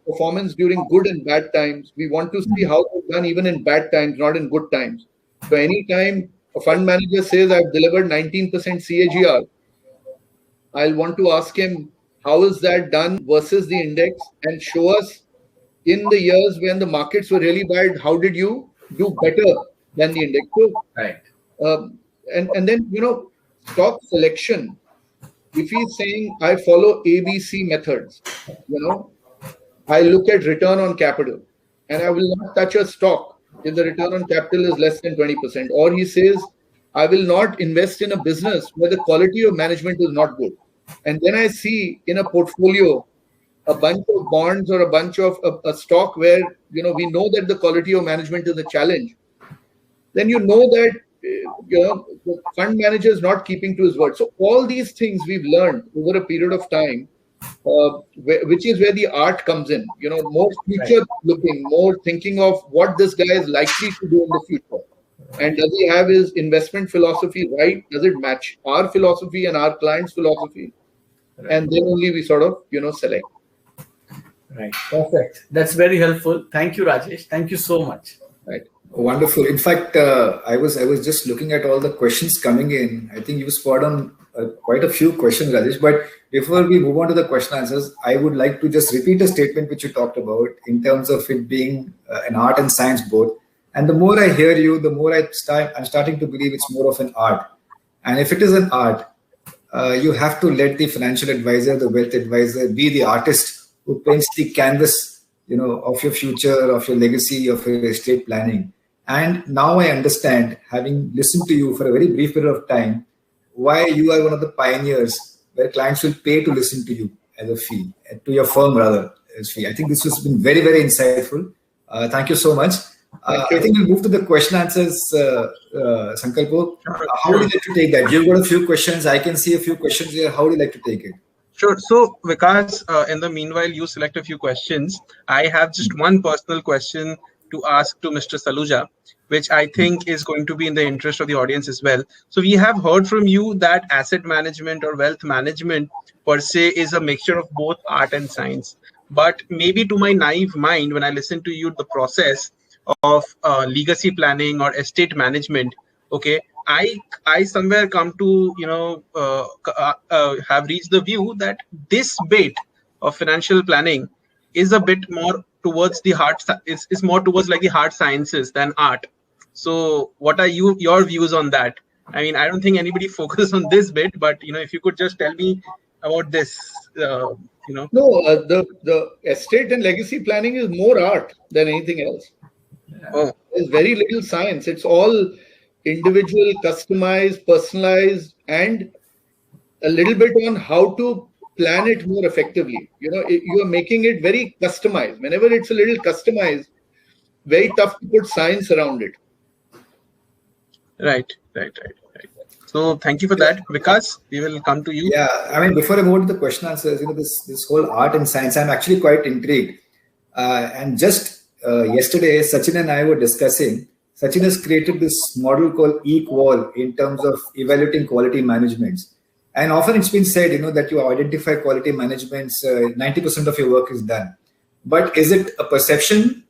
performance during good and bad times. We want to see how they've done even in bad times, not in good times. So anytime a fund manager says I've delivered 19% CAGR, I'll want to ask him, how is that done versus the index, and show us in the years when the markets were really bad, how did you do better than the index? So, right. And then, stock selection. If he's saying I follow ABC methods, I look at return on capital and I will not touch a stock if the return on capital is less than 20%. Or he says, I will not invest in a business where the quality of management is not good. And then I see in a portfolio a bunch of bonds or a bunch of a stock where, we know that the quality of management is a challenge. Then that the fund manager is not keeping to his word. So all these things we've learned over a period of time, which is where the art comes in. More future looking, more thinking of what this guy is likely to do in the future. And does he have his investment philosophy right? Does it match our philosophy and our client's philosophy? Right. And then only we sort of, select. Right. Perfect. That's very helpful. Thank you, Rajesh. Thank you so much. Right. Wonderful. In fact, I was just looking at all the questions coming in. I think you spot on quite a few questions, Rajesh. But before we move on to the question answers, I would like to just repeat a statement which you talked about in terms of it being an art and science both. And the more I hear you, the more I'm starting to believe it's more of an art. And if it is an art, you have to let the financial advisor, the wealth advisor, be the artist who paints the canvas, of your future, of your legacy, of your estate planning. And now I understand, having listened to you for a very brief period of time, why you are one of the pioneers where clients will pay to listen to you as a fee, to your firm rather as fee. I think this has been very, very insightful. Thank you so much. I think we'll move to the question answers, Sankalpo. How would you like to take that? You've got a few questions. I can see a few questions here. How would you like to take it? Sure. So, Vikas, in the meanwhile, you select a few questions. I have just one personal question to ask to Mr. Saluja, which I think is going to be in the interest of the audience as well. So, we have heard from you that asset management or wealth management per se is a mixture of both art and science. But maybe to my naive mind, when I listen to you, the process of legacy planning or estate management, okay, I somewhere come to have reached the view that this bit of financial planning is a bit more towards the is more towards like the hard sciences than art. So what are your views on that? I mean, I don't think anybody focused on this bit, but if you could just tell me about this. No, the estate and legacy planning is more art than anything else. Oh. There's very little science. It's all individual, customized, personalized, and a little bit on how to plan it more effectively. You are making it very customized. Whenever it's a little customized, very tough to put science around it. Right. So thank you for that. Vikas, we will come to you. Yeah, I mean, before I move to the question answers, this whole art and science, I'm actually quite intrigued. And just yesterday, Sachin and I were discussing. Sachin has created this model called EQUAL in terms of evaluating quality managements. And often it's been said, that you identify quality managements, 90% of your work is done. But is it a perception?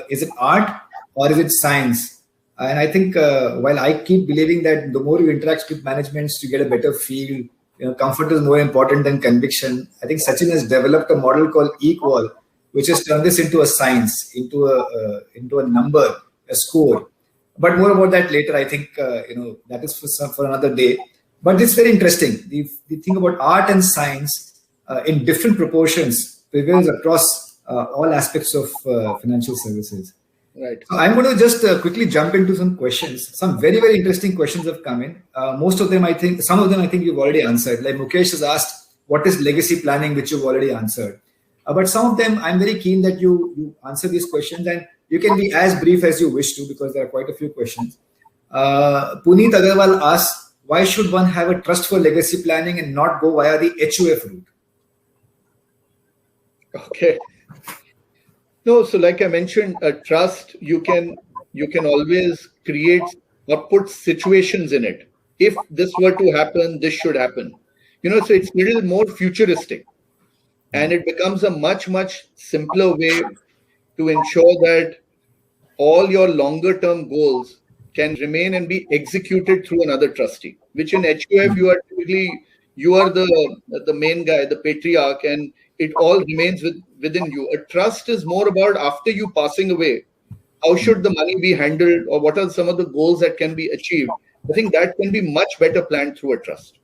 Is it art? Or is it science? And I think while I keep believing that the more you interact with managements, you get a better feel. Comfort is more important than conviction. I think Sachin has developed a model called EQUAL, which has turned this into a science, into a number, a score. But more about that later. I think that is for another day. But it's very interesting. The thing about art and science in different proportions prevails across all aspects of financial services. Right. So I'm going to just quickly jump into some questions. Some very, very interesting questions have come in. Some of them I think you've already answered. Like Mukesh has asked, what is legacy planning, which you've already answered. But some of them, I'm very keen that you answer these questions, and you can be as brief as you wish to, because there are quite a few questions. Puneet Agarwal asks, why should one have a trust for legacy planning and not go via the HUF route? Okay. No, so like I mentioned, a trust, you can always create or put situations in it. If this were to happen, this should happen. So it's a little more futuristic. And it becomes a much, much simpler way to ensure that all your longer term goals can remain and be executed through another trustee, which in HUF, you are the main guy, the patriarch, and it all remains within you. A trust is more about after you passing away, how should the money be handled, or what are some of the goals that can be achieved. I think that can be much better planned through a trust.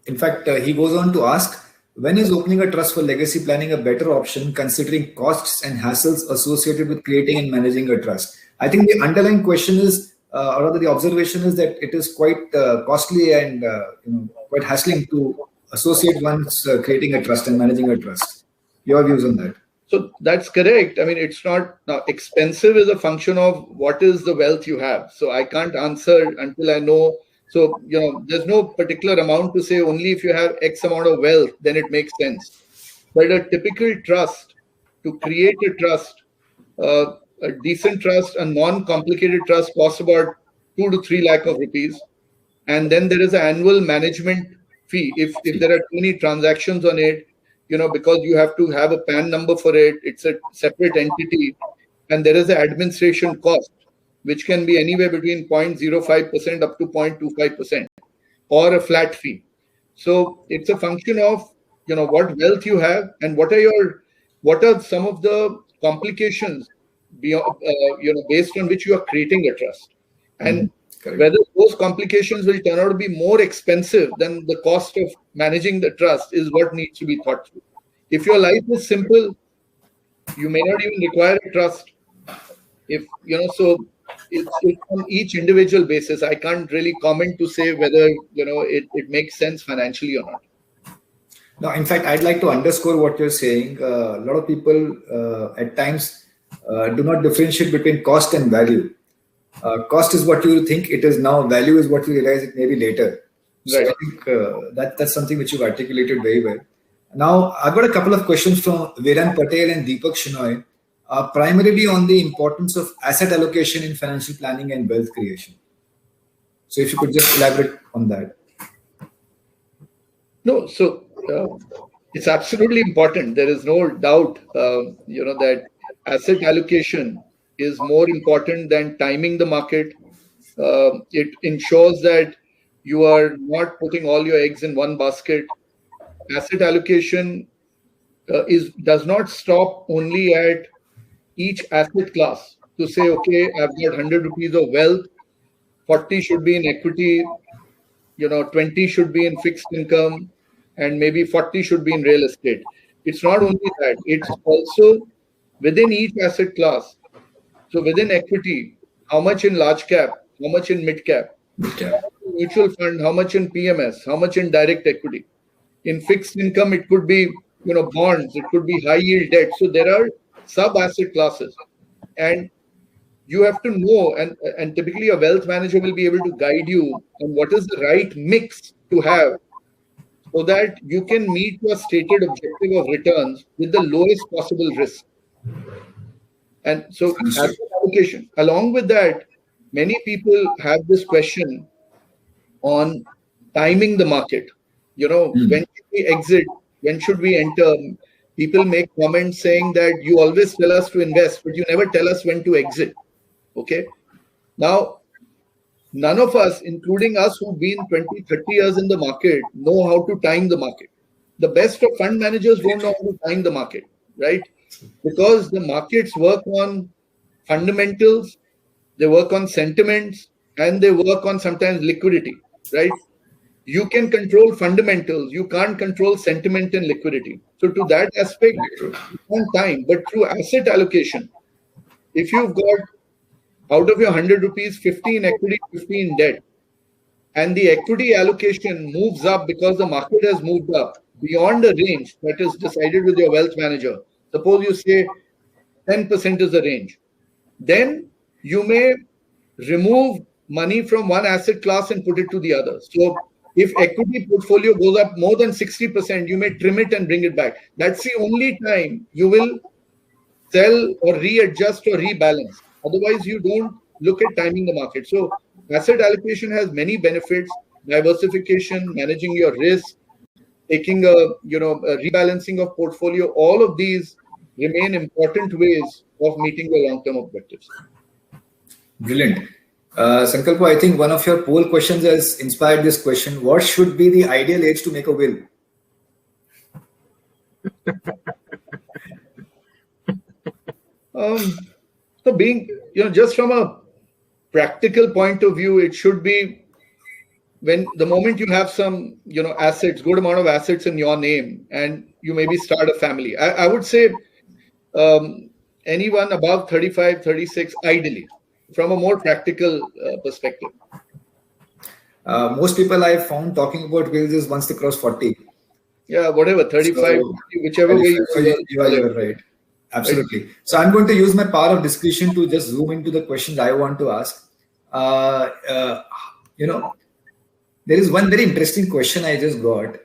In fact, he goes on to ask, when is opening a trust for legacy planning a better option, considering costs and hassles associated with creating and managing a trust? I think the underlying question is, or rather the observation is that it is quite costly and quite hassling to associate one's creating a trust and managing a trust. Your views on that? So that's correct. I mean, it's not expensive is a function of what is the wealth you have. So I can't answer until I know. So, there's no particular amount to say only if you have X amount of wealth, then it makes sense. But a typical trust, to create a trust, a decent trust, a non-complicated trust costs about 2 to 3 lakh of rupees. And then there is an annual management fee. If there are too many transactions on it, because you have to have a PAN number for it, it's a separate entity. And there is an administration cost, which can be anywhere between 0.05% up to 0.25%, or a flat fee. So it's a function of what wealth you have and what are some of the complications based on which you are creating a trust, and whether those complications will turn out to be more expensive than the cost of managing the trust is what needs to be thought through. If your life is simple, you may not even require a trust. So it's on each individual basis. I can't really comment to say whether it makes sense financially or not. No, in fact, I'd like to underscore what you're saying. A lot of people at times do not differentiate between cost and value. Cost is what you think it is now, value is what you realize it may be later. So Right. I think that's something which you've articulated very well. Now, I've got a couple of questions from Viren Patel and Deepak Shinoy, primarily on the importance of asset allocation in financial planning and wealth creation. So if you could just elaborate on that. No, so it's absolutely important. There is no doubt, that asset allocation is more important than timing the market. It ensures that you are not putting all your eggs in one basket. Asset allocation does not stop only at each asset class to say, okay, I've got 100 rupees of wealth, 40 should be in equity, 20 should be in fixed income, and maybe 40 should be in real estate. It's not only that, it's also within each asset class. So within equity, how much in large cap, how much in mid cap, mutual fund, how much in PMS, how much in direct equity. In fixed income, it could be bonds, it could be high yield debt. So there are sub asset classes, and you have to know, and typically a wealth manager will be able to guide you on what is the right mix to have so that you can meet your stated objective of returns with the lowest possible risk. And so asset allocation. Along with that, many people have this question on timing the market. When should we exit? When should we enter? People make comments saying that you always tell us to invest, but you never tell us when to exit. Okay. Now, none of us, including us who've been 20, 30 years in the market, know how to time the market. The best of fund managers don't know how to time the market, right? Because the markets work on fundamentals, they work on sentiments, and they work on sometimes liquidity, right? You can control fundamentals, you can't control sentiment and liquidity. So to that aspect, you can't time. But through asset allocation, if you've got out of your 100 rupees, 50 in equity, 50 in debt, and the equity allocation moves up because the market has moved up beyond a range that is decided with your wealth manager. Suppose you say 10% is the range. Then you may remove money from one asset class and put it to the other. So if equity portfolio goes up more than 60%, you may trim it and bring it back. That's the only time you will sell or readjust or rebalance. Otherwise, you don't look at timing the market. So asset allocation has many benefits: diversification, managing your risk, taking a rebalancing of portfolio. All of these remain important ways of meeting your long-term objectives. Brilliant. Sankalpa, I think one of your poll questions has inspired this question. What should be the ideal age to make a will? So being, just from a practical point of view, it should be when the moment you have some, assets, good amount of assets in your name, and you maybe start a family. I would say anyone above 35, 36, ideally, from a more practical perspective. Most people I've found talking about wills is once they cross 40. Yeah, whatever, 35, So, whichever way so you are right. Absolutely. So I'm going to use my power of discretion to just zoom into the questions I want to ask. There is one very interesting question I just got.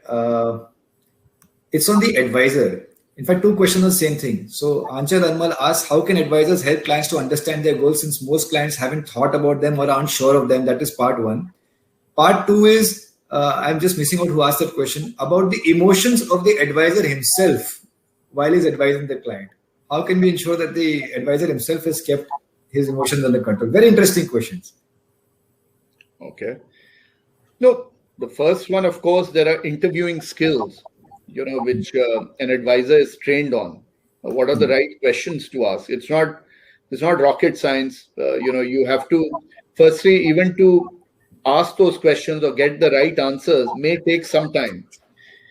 It's on the advisor. In fact, two questions are the same thing. So Anchal Anmal asks, how can advisors help clients to understand their goals since most clients haven't thought about them or aren't sure of them? That is part one. Part two is, I'm just missing out who asked that question, about the emotions of the advisor himself while he's advising the client. How can we ensure that the advisor himself has kept his emotions under control? Very interesting questions. Okay. No, the first one, of course, there are interviewing skills, which an advisor is trained on. What are the right questions to ask? It's not rocket science. You have to, firstly, even to ask those questions or get the right answers may take some time.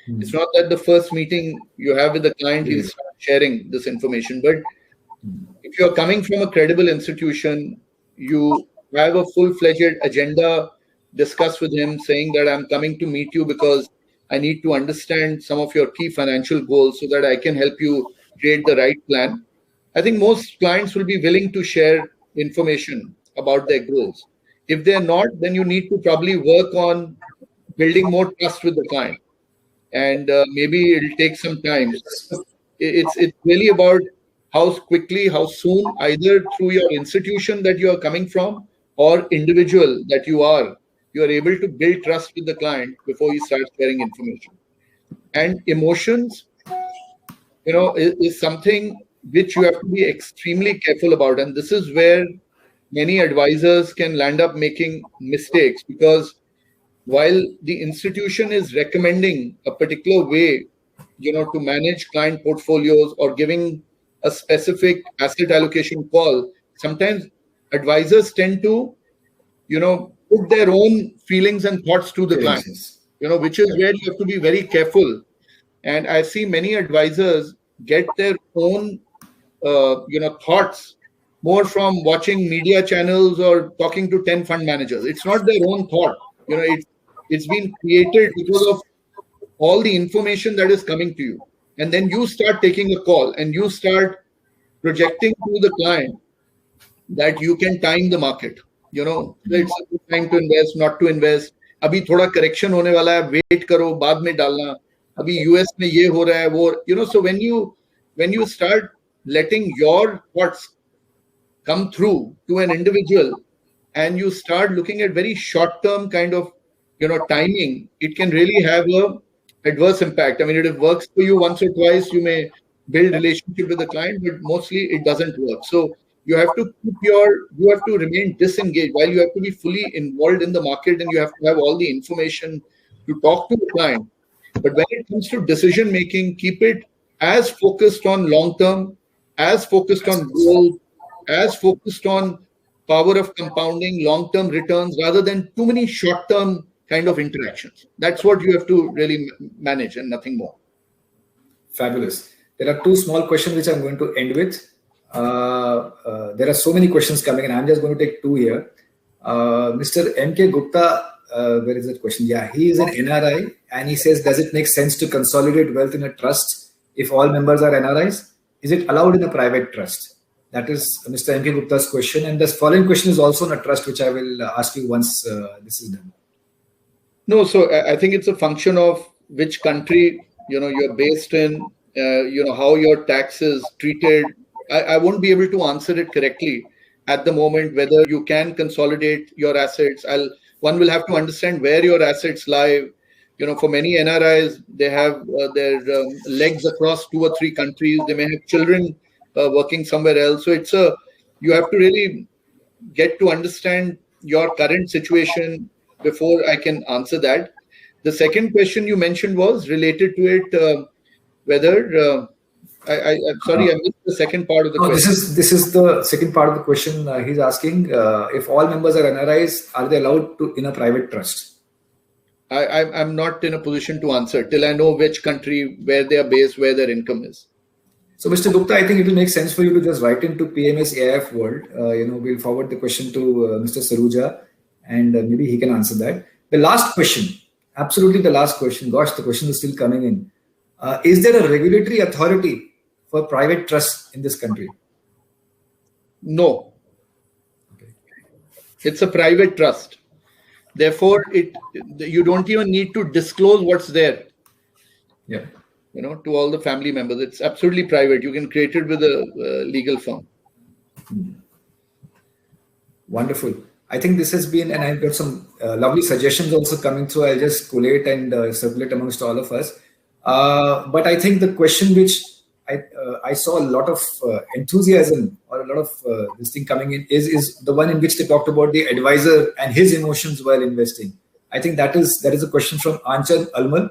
It's not that the first meeting you have with the client, he'll start sharing this information. But if you're coming from a credible institution, you have a full-fledged agenda, discuss with him, saying that I'm coming to meet you because I need to understand some of your key financial goals so that I can help you create the right plan. I think most clients will be willing to share information about their goals. If they're not, then you need to probably work on building more trust with the client, and maybe it'll take some time. So it's really about how quickly, how soon, either through your institution that you are coming from or individual that you are able to build trust with the client before you start sharing information. And emotions, is something which you have to be extremely careful about. And this is where many advisors can land up making mistakes, because while the institution is recommending a particular way, to manage client portfolios or giving a specific asset allocation call, sometimes advisors tend to, put their own feelings and thoughts to the client, which is where you have to be very careful. And I see many advisors get their own, thoughts more from watching media channels or talking to 10 fund managers. It's not their own thought. It's been created because of all the information that is coming to you. And then you start taking a call and you start projecting to the client that you can time the market. It's a good time to invest, not to invest. अभी थोड़ा correction होने वाला है, wait करो, बाद में डालना. अभी US में ये हो रहा है, वो, so when you start letting your thoughts come through to an individual and you start looking at very short-term kind of, timing, it can really have a adverse impact. I mean, it works for you once or twice, you may build relationship with the client, but mostly it doesn't work. So you have to remain disengaged while you have to be fully involved in the market, and you have to have all the information to talk to the client. But when it comes to decision making, keep it as focused on long term, as focused on goals, as focused on power of compounding, long term returns, rather than too many short term kind of interactions. That's what you have to really manage, and nothing more. Fabulous. There are two small questions which I'm going to end with. There are so many questions coming, and I'm just going to take two here. Mr. MK Gupta, where is that question? Yeah, he is an NRI, and he says, does it make sense to consolidate wealth in a trust if all members are NRIs? Is it allowed in a private trust? That is Mr. MK Gupta's question. And the following question is also in a trust, which I will ask you once this is done. No, so I think it's a function of which country you're based in, how your tax is treated. I won't be able to answer it correctly at the moment, whether you can consolidate your assets. One will have to understand where your assets lie. For many NRIs, they have their legs across 2 or 3 countries. They may have children working somewhere else. So you have to really get to understand your current situation before I can answer that. The second question you mentioned was related to it, whether I'm sorry, I missed the second part of the question. This is the second part of the question. He's asking if all members are NRIs, are they allowed to in a private trust? I'm not in a position to answer till I know which country, where they are based, where their income is. So, Mr. Gupta, I think it will make sense for you to just write into PMS AIF World. We'll forward the question to Mr. Saluja, and maybe he can answer that. The last question, absolutely the last question. Gosh, the question is still coming in. Is there a regulatory authority for private trusts in this country? No. Okay. It's a private trust. Therefore, you don't even need to disclose what's there. Yeah. To all the family members. It's absolutely private. You can create it with a legal firm. Wonderful. I think this has been, and I've got some lovely suggestions also coming through. I'll just collate and circulate amongst all of us. But I think the question which I saw a lot of enthusiasm or a lot of this thing coming in is the one in which they talked about the advisor and his emotions while investing. I think that is a question from Anchal Almal.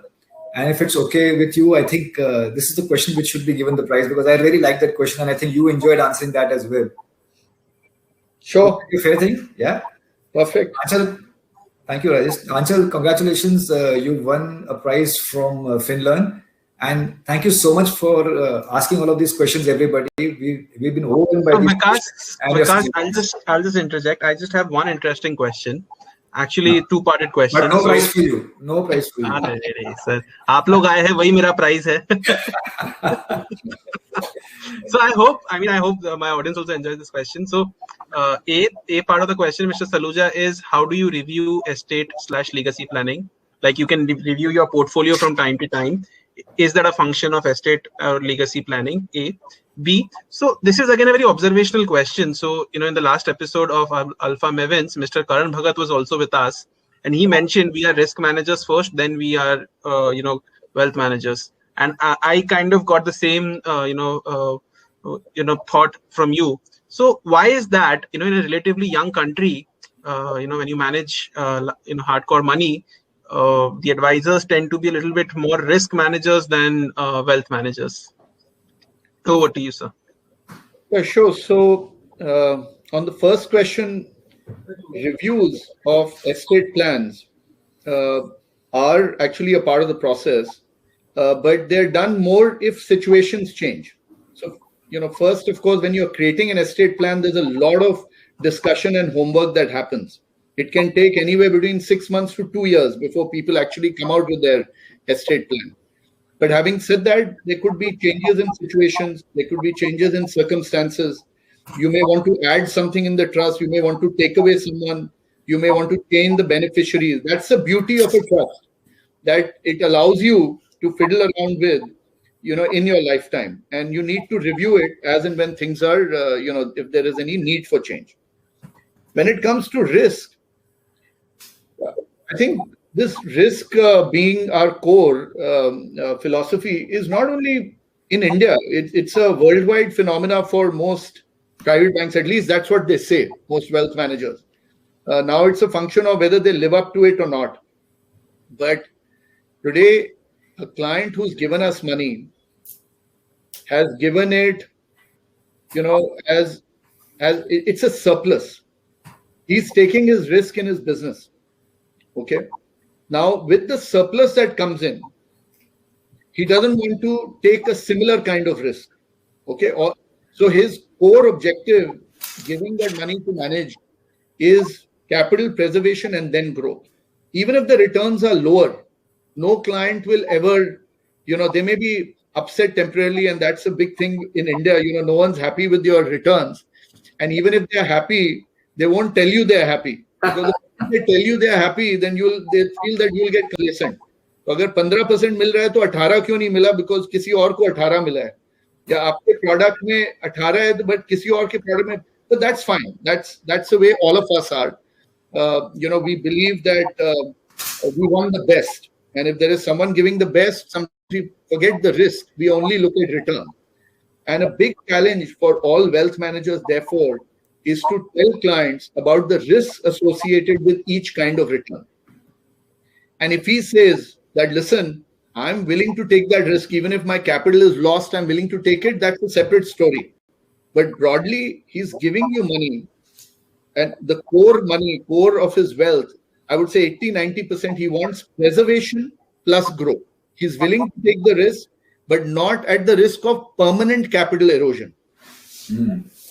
And if it's okay with you, I think this is the question which should be given the prize, because I really like that question and I think you enjoyed answering that as well. Sure. Fair thing? Yeah? Perfect. Anchal, thank you, Rajesh. Anchal, congratulations. You won a prize from Finlearn. And thank you so much for asking all of these questions, everybody. We've been overwhelmed by these Vikas, I'll just interject. I just have one interesting question. Actually, two-parted question. But no price for you. No price for you. नहीं, sir. आप लोग आए हैं, वही मेरा price है. So I hope my audience also enjoys this question. So, a part of the question, Mr. Saluja, is how do you review estate/legacy planning? Like you can review your portfolio from time to time. Is that a function of estate or legacy planning? A. B. So this is again a very observational question. So, in the last episode of Alpha Mavens, Mr. Karan Bhagat was also with us, and he mentioned we are risk managers first, then we are, wealth managers. And I kind of got the same, thought from you. So why is that, in a relatively young country, when you manage, hardcore money, the advisors tend to be a little bit more risk managers than wealth managers? Over to you, sir. Yeah, sure. So on the first question, reviews of estate plans are actually a part of the process, but they're done more if situations change. So, first, of course, when you're creating an estate plan, there's a lot of discussion and homework that happens. It can take anywhere between 6 months to 2 years before people actually come out with their estate plan. But having said that, there could be changes in situations, there could be changes in circumstances. You may want to add something in the trust, you may want to take away someone, you may want to change the beneficiaries. That's the beauty of a trust, that it allows you to fiddle around with, in your lifetime. And you need to review it as and when things are, if there is any need for change. When it comes to risk, I think this risk being our core philosophy is not only in India, it's a worldwide phenomena for most private banks. At least that's what they say, most wealth managers. Now it's a function of whether they live up to it or not. But today, a client who's given us money has given it, as it's a surplus. He's taking his risk in his business. Okay. Now, with the surplus that comes in, he doesn't want to take a similar kind of risk. Okay. So his core objective, giving that money to manage, is capital preservation and then growth. Even if the returns are lower, no client will ever, they may be upset temporarily, and that's a big thing in India. No one's happy with your returns. And even if they're happy, they won't tell you they're happy. Because if they tell you they're happy, then they feel that you'll get complacent. तो अगर 15% मिल रहा है तो 18 क्यों नहीं मिला? Because किसी और को 18 मिला है, या आपके प्रोडक्ट में 18 है but किसी और के प्रोडक्ट में, so that's fine. That's the way all of us are. We believe that we want the best, and if there is someone giving the best, we forget the risk. We only look at return. And a big challenge for all wealth managers, therefore, is to tell clients about the risks associated with each kind of return. And if he says that, listen, I'm willing to take that risk, even if my capital is lost, I'm willing to take it, that's a separate story. But broadly, he's giving you money, and the core of his wealth, I would say 80-90%, he wants preservation plus growth. He's willing to take the risk, but not at the risk of permanent capital erosion.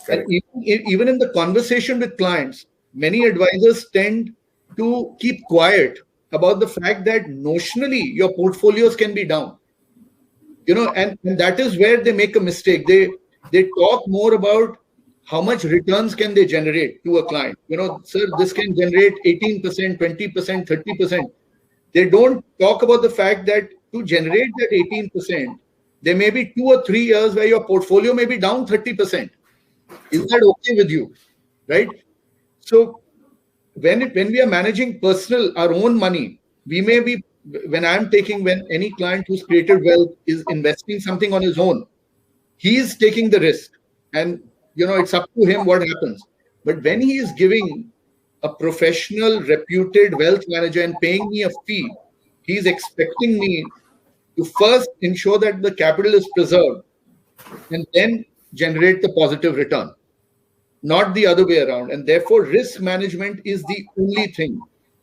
And even in the conversation with clients, many advisors tend to keep quiet about the fact that notionally your portfolios can be down. And that is where they make a mistake. They talk more about how much returns can they generate to a client. Sir, this can generate 18%, 20%, 30%. They don't talk about the fact that to generate that 18%, there may be 2 or 3 years where your portfolio may be down 30%. Is that okay with you? Right? So when we are managing our own money, we may be, when any client who's created wealth is investing something on his own, he is taking the risk, and it's up to him what happens. But when he is giving a professional, reputed wealth manager and paying me a fee, he is expecting me to first ensure that the capital is preserved and then generate the positive return, not the other way around. And therefore, risk management is the only thing.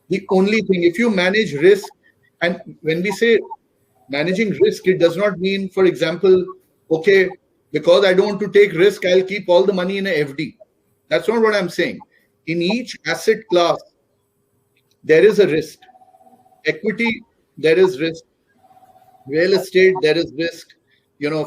If you manage risk, and when we say managing risk, it does not mean, for example, okay, because I don't want to take risk, I'll keep all the money in a FD. That's not what I'm saying. In each asset class, there is a risk. Equity, there is risk. Real estate, there is risk.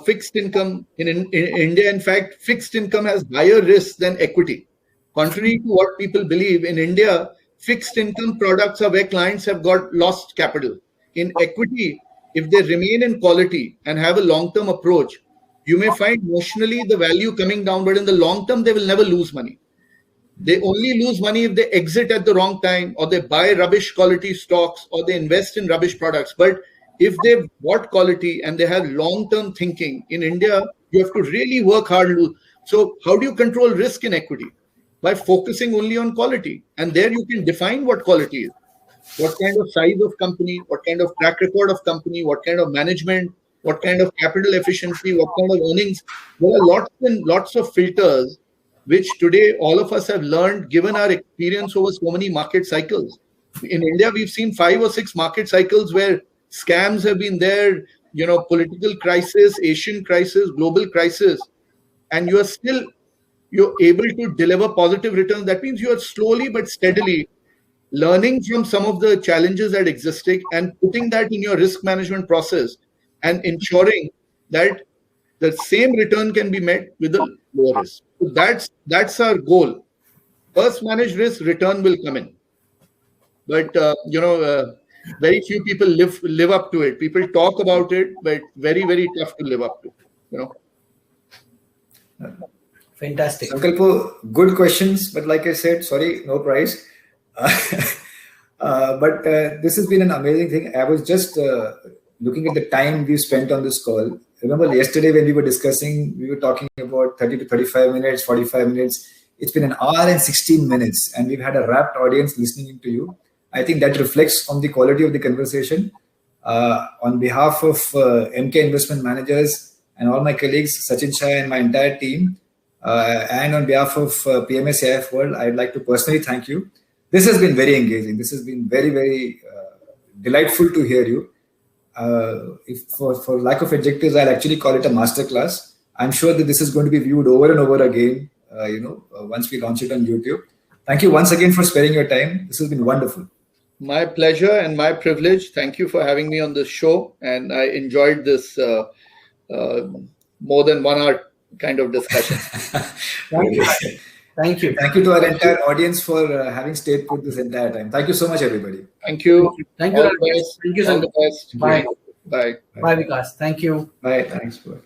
Fixed income in India, in fact, fixed income has higher risk than equity. Contrary to what people believe, in India, fixed income products are where clients have got lost capital. In equity, if they remain in quality and have a long-term approach, you may find notionally the value coming down, but in the long term, they will never lose money. They only lose money if they exit at the wrong time, or they buy rubbish quality stocks, or they invest in rubbish products. But if they bought quality and they have long-term thinking, in India, you have to really work hard. So how do you control risk in equity? By focusing only on quality. And there you can define what quality is. What kind of size of company, what kind of track record of company, what kind of management, what kind of capital efficiency, what kind of earnings. There are lots and lots of filters which today all of us have learned given our experience over so many market cycles. In India, we've seen 5 or 6 market cycles where scams have been there, political crisis, Asian crisis, global crisis, and you're able to deliver positive returns. That means you are slowly but steadily learning from some of the challenges that existed and putting that in your risk management process and ensuring that the same return can be met with a lower risk. So that's our goal. First, manage risk, return will come in. But very few people live up to it. People talk about it, but very, very tough to live up to. Fantastic. Sankalpo, good questions, but like I said, sorry, no prize. But this has been an amazing thing. I was just looking at the time we spent on this call. Remember yesterday when we were discussing, we were talking about 30 to 35 minutes, 45 minutes. It's been an hour and 16 minutes, and we've had a rapt audience listening to you. I think that reflects on the quality of the conversation. On behalf of MK Investment Managers and all my colleagues, Sachin Shah and my entire team, and on behalf of PMS AIF World, I'd like to personally thank you. This has been very engaging. This has been very, very delightful to hear you. If for lack of adjectives, I'll actually call it a masterclass. I'm sure that this is going to be viewed over and over again, once we launch it on YouTube. Thank you once again for sparing your time. This has been wonderful. My pleasure and my privilege. Thank you for having me on this show. And I enjoyed this more than 1 hour kind of discussion. Thank you. Thank you. Thank you to our entire audience for having stayed put this entire time. Thank you so much, everybody. Thank you. Thank you. All the best. Thank you, All the best. Bye. Bye. Bye, Vikas. Thank you. Bye. Thanks. Bye.